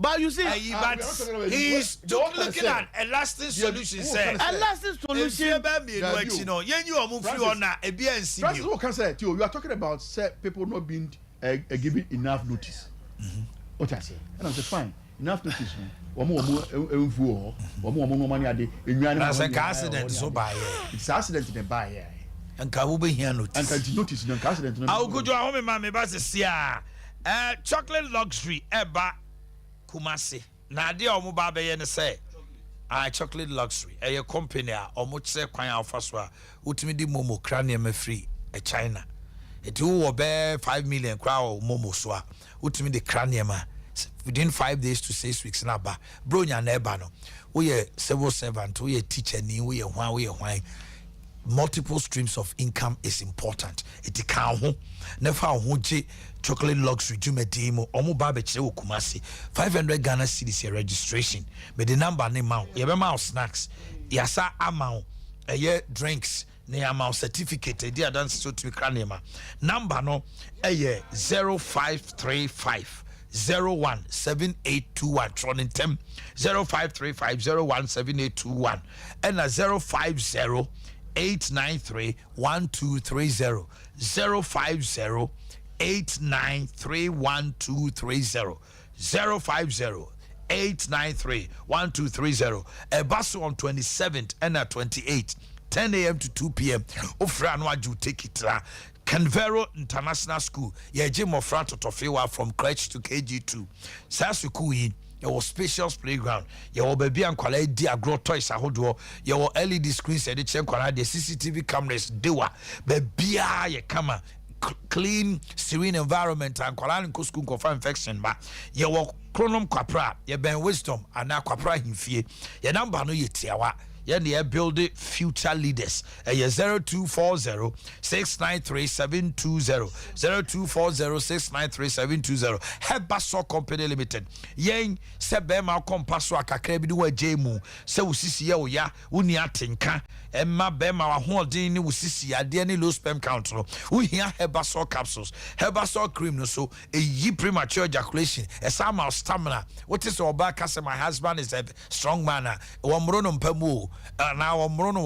but you see, he's looking at a lasting solution. A lasting solution. Francis, what can say? You are talking about people not being given enough notice. What I say, and I said fine, enough notice. That's an accident. So by it's accident in the buy. And Kabubi here notice. And notice no accident. I'll go to our home, mammy. Chocolate luxury, Eba. Kumasi. Na dia omo ba be ye ne say chocolate luxury a company a omo che kwan alfa so a utimi di momo cranium free China. It wo be 5 million kra o momo so a utimi di cranium within 5 days to 6 weeks na ba bronya na eba no wo ye civil servant wo ye teacher ni wo ye hwan multiple streams of income is important. It can ho never ho je chocolate luxury jumedi mo omo ba be kire Kumasi 500 Ghana cedis your registration me the number ne ma ye be ma snacks yasa amount drinks ne amount certificate e dia dance so to kranema number no 0535 017821 Tronin Tem 0535 017821 and 050 893 1230 050 893 1230 050 893 1230 a bus on 27th and 28th 10 a.m. to 2 p.m. Ofra no aju take it la Canvero International School ye Jim of Frato Tofewa from crèche to KG2 Sasuku yi your spacious playground your baby and kwala di agro toys ahodo your LED screens e de chen kwala the CCTV cameras dewa bebia ye kama clean serene environment and kwala nko school ko fa infection ba your chronom kwapra ye ben wisdom and kwapra himfie your number no ye tiawa ye build future leaders 0240 693 720 0240 693 720 Hebaso Company Limited yen se be ma kompaso akakra bi de wa jemu se usisi ye oya uni atenka emma be ma wa hoden ni usisi ade ni low sperm count no wo hia Hebaso capsules Hebaso cream no so eyi premature ejaculation esama stamina what is oba kase my husband is a strong man wo mro no mpamu now I'm running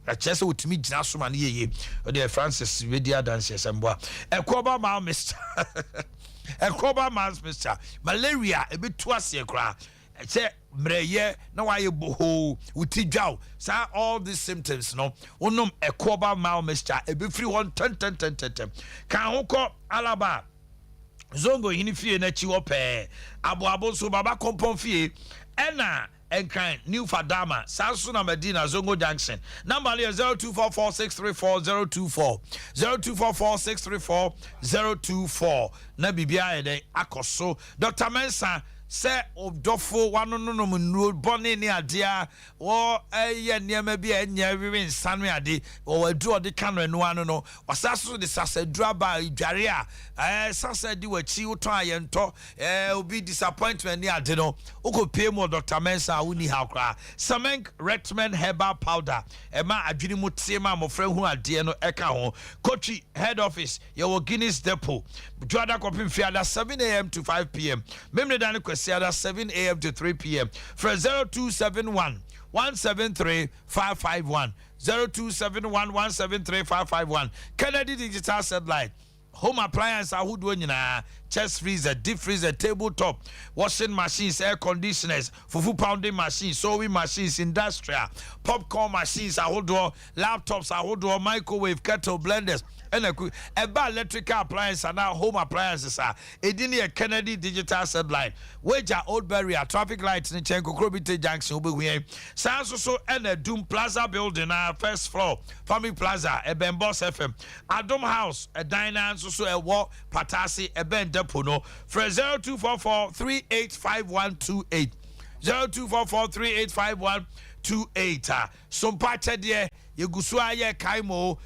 a chess with me Jasman ye, or dear Francis Vidia dances and bois. A coba mal, Mr. A coba miles, Mr. Malaria, a bit twice a cry. I say, Mreye, no, I boho, with Tijao, sa all these symptoms, no, unum a coba mal, Mr. A bit free 1 10 10 10 10 10. Can Alaba. Zongo hini fie na chi ope abo so baba kompon fie ena enkan new fadama sansu na medina zongo junction number 0244634024 0244634024 na bibia ede akoso Dr. Mensa se odofo wano no mnuo bone ni adea wo eye niam bia enya wiwi nsanu ade wo wadu ode kanu enu anu no wasaso de sasadura ba idware a sasadi wachi uto ayento obi disappointment ni ade no ukopie mo Dr. Mensa uni hakra Samenk Retman herbal powder ema adwini mu tema mofra hu ade no eka ho Kochi head office your Guinness depot Joada kopim fiada 7 a.m. to 5 p.m. Memle dan kwasiada 7 a.m. to 3 p.m. for 0271 173 551 0271 173 551 Kennedy Digital Satellite home appliance ahodoɔ nyinaa chest freezer deep freezer tabletop washing machines air conditioners fufu pounding machines sewing machines industrial popcorn machines ahodoɔ laptops ahodoɔ microwave kettle blenders eba electrical appliance and now home appliances edini Kennedy Digital Satellite wager old barrier traffic lights in Chenko Krobite Junction obewie so Doom Plaza building first floor Family Plaza Boss FM Adom House a diner so a walk Patasi Ben Depono for 0244 385128 0244 385128 Sompa Chedie Yegusua ye Kaimo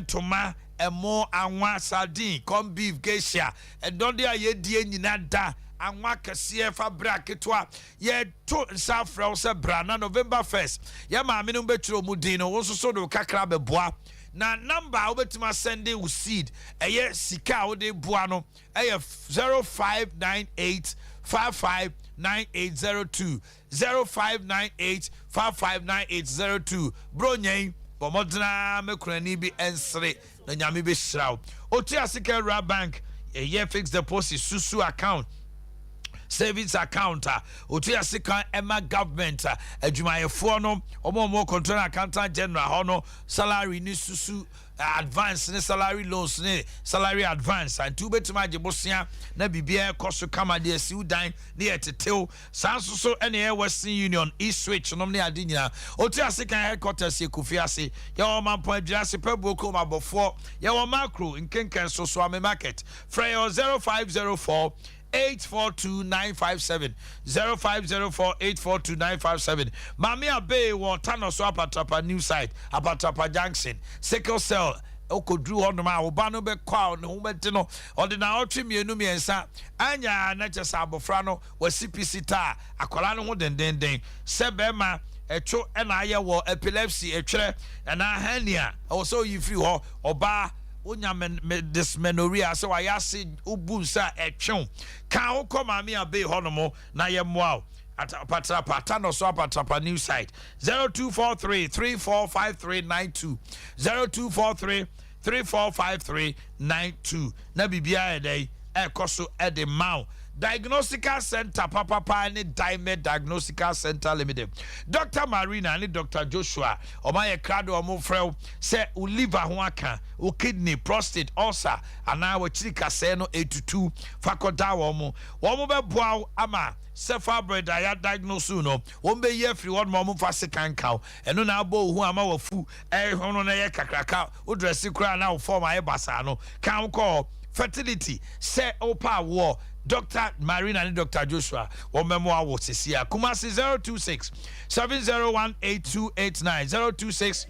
Toma more anwa sardine corn beef geisha and don't there ye die nyina da anwa kase fa bra ketwa ye to safra se bra na November 1st ye ma me no betro mu din no wo so do kakra beboa na number obetima sending with seed eye sika wo de boa no eye 0598 559802 0598 559802 bro nyen bomodna mekurani bi ensre na nyame be shraw otu asika ra bank ye fixed deposit susu account savings account otu asika Emma government adwumayefo no omo control accountant general hono salary ni susu advance ne salary loans ne salary advance and two betima jebosia na bibia koso kama de asiu dan ne etetew sanso so ene Western Union East Switch no ne ade nyina otu asika headquarters Kofi ase ya o manpo adwase peboko mabofo ya o macro nkenken so ame market frey 0504 842-957 0504-842-957 Mami Abe Watano so Apatapa new site Apatapa Junction sickle cell okodru honoma obano be kwa no betino odina otwe mienu miensa anya na chesa abofra no wasipisi ta akwala no ho dendenden sebema echo na aye wo epilepsy etwere na hernia also you free ho oba onya dysmenorrhea so ayase ubunsa etwe kan wo koma me abe honomo na ye moa Patra no so Apatapa new site 0243 345392 0243 345392 na bibia edey ekoso ede maw Diagnostical Center Papa ni Diamond Diagnostical Center Limited Dr. Marina ni Dr. Joshua omaye krado omo frɛ sɛ u liver ho aka u kidney prostate ulcer ana wa chiri kase no 82 fakoda wo mo be boa ama sefa bread ya diagnose no wo be ye free one mo fa sekan kaw eno na abo hu ama wafu hono na ye kakraka u dress kura na form aye basa no kan ko fertility say opa war Dr. Marina and Dr. Joshua or memoir was here. Kumasi 026 701 8289 026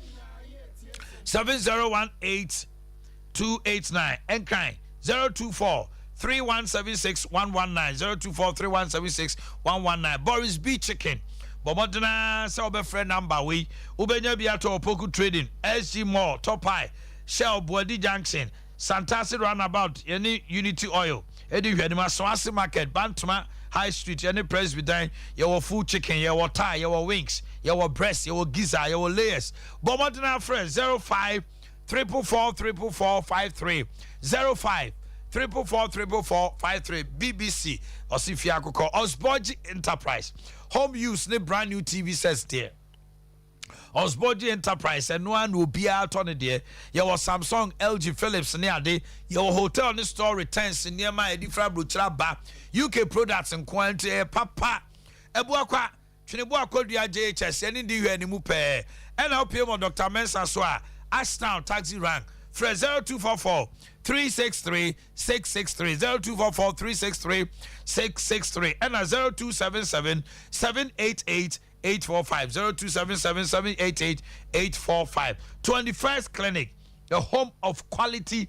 701 8289 and kind 024 3176 119 024 3176 119 Boris B Chicken Bomodana Sauber friend number we Ubenya Biato Poku Trading SG Mall Top High Shell Boadi Junction Santasi Runabout any Unity Oil Eddie Hwenima Swasi Market Bantama High Street any Presbyterian your full chicken your tie your wings your breast, your giza, your layers. Bomodina friends 05 444 344 05 344 53 BBC Osifia Koko Osborgi Enterprise home use ne brand new TV sets there. Osborgi Enterprise and one will be out on it there. Your Samsung, LG, Philips, near day. Your hotel ne store returns near my different Bruchaba UK products and quantity. Papa Ebuakwa Chinebua dia JHS any day any mupe and help him on Dr. Mensa Swa Ashtown taxi rank. Fred 0244 363 663 0244 363 663 and 0277 788 845 0277 788 845 21st Clinic, the home of quality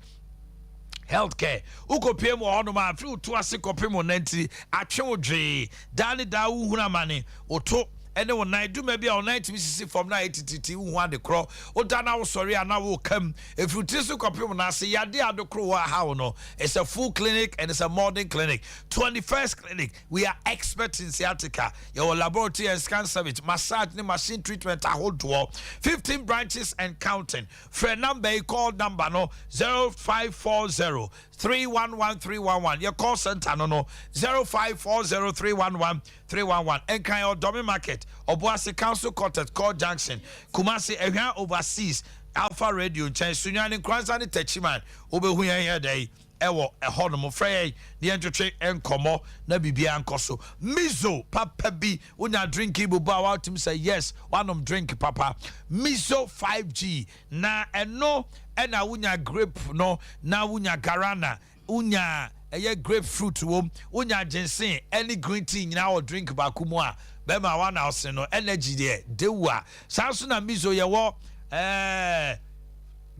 healthcare. Uko PM onoma free to asiko PM nanti atwodwe dani da wu hunamane oto ene won nine do maybe on 90 mississippi from na etiti hu ade kro o da na wo sorry ana wo kam if you tisu kopim na se yade ade kro wa how no. It's a full clinic and it's a modern clinic. 21st Clinic, we are experts in sciatica, your laboratory and scan service, massage and machine treatment, a whole door 15 branches and counting. For number call number no 0540 311 your call center no 0540 311 and kind of Domi Market Obuasi Council Quartet Call Junction Kumasi Ehia Overseas Alpha Radio Chen Sunyani Kranzani Techiman Obehuya here day ewo ehonom frey the entry and komo na bibia nkoso mizo papa bi unya drinki buba wa tim say yes one of drink papa mizo 5G na eno ena unya grape no na unya garana unya eye grapefruit wom unya ginseng any green tea nyina or drink bakumu a bema one house no energy there dewa sanso na mizo ye wo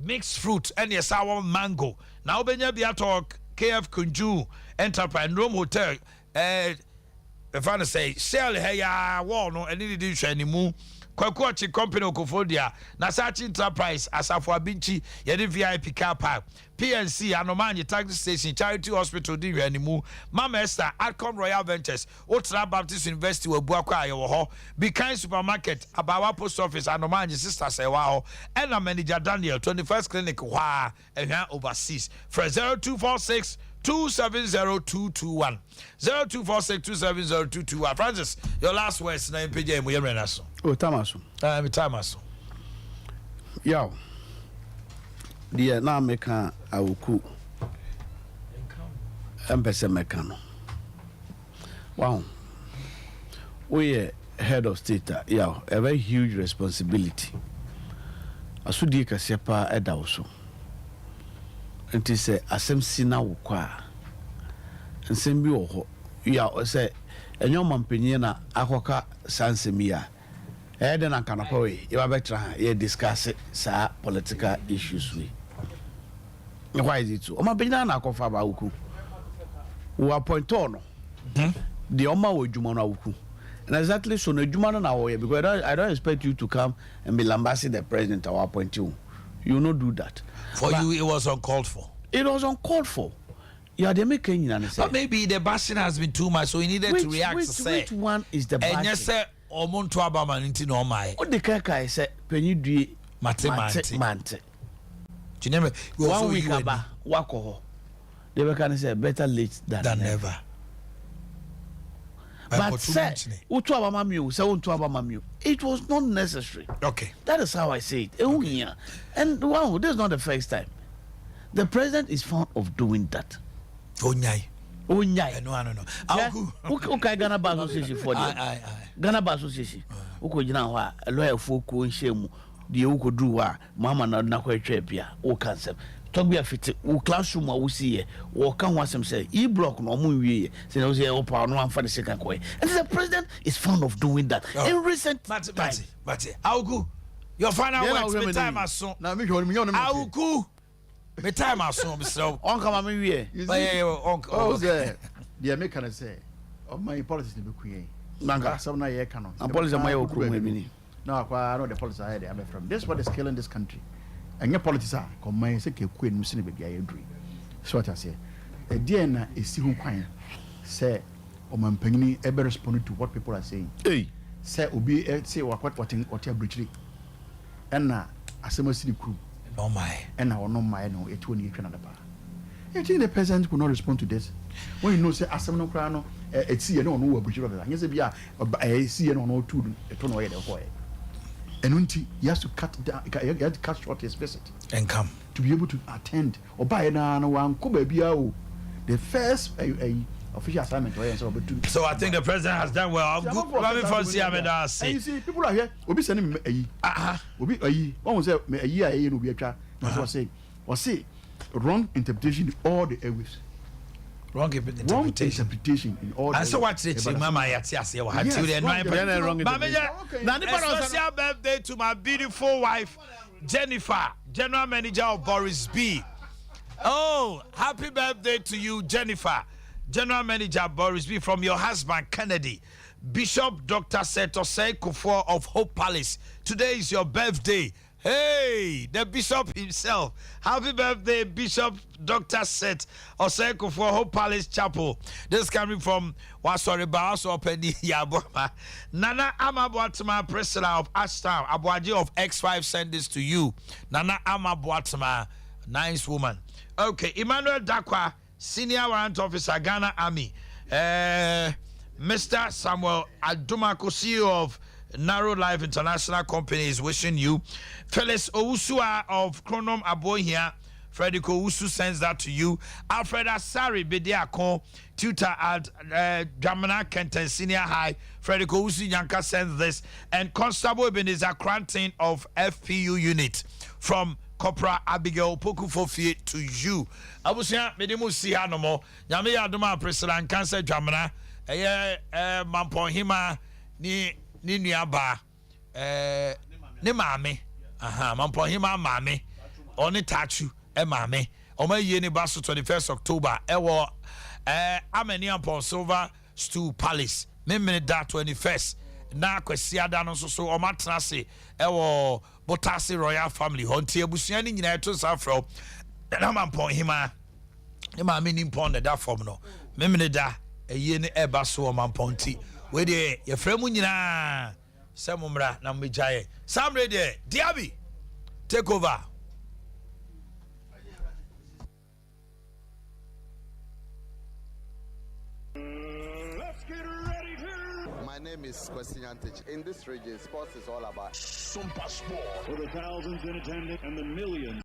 mixed fruit and yes sour mango now obenya bia talk KF Kunju Enterprise Rome Hotel if I say sell hey ya wall no any di hwe animu Kwakuachi company Okofodia Nasachi Enterprise Asafo Abinchi yede VIP car park PNC Anomanyi taxi station Charity Hospital di animu Mama Esther Adcom Royal Ventures Otra Baptist University Obuakwa ayewo ho Bikan Supermarket Abawa Post Office Anomanyi sister sewa ho Ena manager Daniel 21st Clinic wa ehwan overseas for 0246 270-221 0246-270-221 Francis, your last words na MPJ mu yemre so. Oh, Tamaso. Me Tamaso. Yaw. Dia na meka awuku. Empese meka no. Wow. We head of state, yaw, a very huge responsibility. Asudi ka sepa edawoso. Nti se asem sina wo kwa nsem bi wo ho ya se enyo mampanyi na akoka sansemia de na kanapa we ye ba betra ye discuss sa political issues we why is it so o mampanyi na akofa ba wuku wo appoint no the oma wo djuma na wuku and exactly so no djuma na wo ye because I don't expect you to come and be lambasting the president or appoint you. You not do that. For but you, it was uncalled for. It was uncalled for. Yeah, they make but maybe the bashing has been too much, so he needed to react to say. Which one is the bashing? And yes, sir, Omonto Abama Ninti no mai. What the kaka said, when you do mante. 1 week aba wako. They were kind of say better late than never. But say, it was not necessary. Okay. That is how I say it. And wow, this is not the first time. The president is fond of doing that. Onyai. No. Okay, Ghana Bar Association for the Ghana Bar Association. Uko jina wa lawyer folk shemu. The uko do wa mama na kwa chepia. O concept. Talk be a fit o classroom a see here or can want some say block no mu wie say no say opa no am for the second way and the president is fond of doing that in recent time Augu your final words me time aso na me hwon me yon Augu me time aso me so on come me wie oh say the make can say of my politics be kuye nanga some na ye can and policy my okru me ni no akwa no the politics I had from this what is killing this country. And your politics are come my second queen missing baby I agree. So what I say a DNA is see who quine say Omanhene ever responding to what people are saying. Hey, sɛ obi sɛ wɔte aburokyire ɛna asɛm asi ne kurom ɛna ɔno mmaeɛ no ɛti ne yɛtwa no dapaa. You think the president could not respond to this? When you know, say, as someone crown, it's see, no, no, Bridget. Yes, be a see, no, no, two, a ton away the boy. And until he has to cut down, he had to cut short his visit and come to be able to attend or buy an one, Kobe, the first official assignment. So I think the president has done well. You see, people are here, will be sending me will be a one was a year, will be a child. Or say, wrong interpretation in all the areas. Wrong interpretation in all the areas. And so what's it? Mama, especial birthday to my beautiful wife, Jennifer, General Manager of Boris B. Oh, happy birthday to you, Jennifer, General Manager Boris B. From your husband, Kennedy, Bishop Dr. Setosei Kufuor of Hope Palace. Today is your birthday. Hey, the bishop himself. Happy birthday, Bishop Dr. Set Oseko for Hope Palace Chapel. This coming from Wasori Baso Penny Yaboma. Nana Amabuatma, President of Ashtown, Abuaji of X5 send this to you. Nana Amabuatma, nice woman. Okay, Emmanuel Dakwa, Senior Warrant Officer, Ghana Army. Mr. Samuel Adumako, CEO of Narrow Life International Company is wishing you. Phyllis Owusua of Chronom Abohia, Frederick Owusu sends that to you. Alfred Asari Bediako, tutor at Dramana Kenton Senior High, Frederick Owusu Yanka sends this. And Constable Ebenezer Cranton of FPU unit from Corporal Abigail Pokufofie to you. Abusia Medimu Sihanomo, Yami Aduma President Cancer Dramana, Mampohima ni nuaba ne maame Mampohima maame oni tachu maame oma yie ne baso 21st October ewo Amani upon Silver Stew Palace memene da 21st na kwasiada no so oma trase ewo Botase Royal Family honti abusua ni nyina eto safro na Mampohima ne maame ni mpon da form no memene da eyie ne eba so Mamponti we de ye fremu nyina semumra na mbejaye sam ready Diaby take over. My name is Kwesi Antich. In this region, sports is all about Sompa Sport. For the thousands in attendance and the millions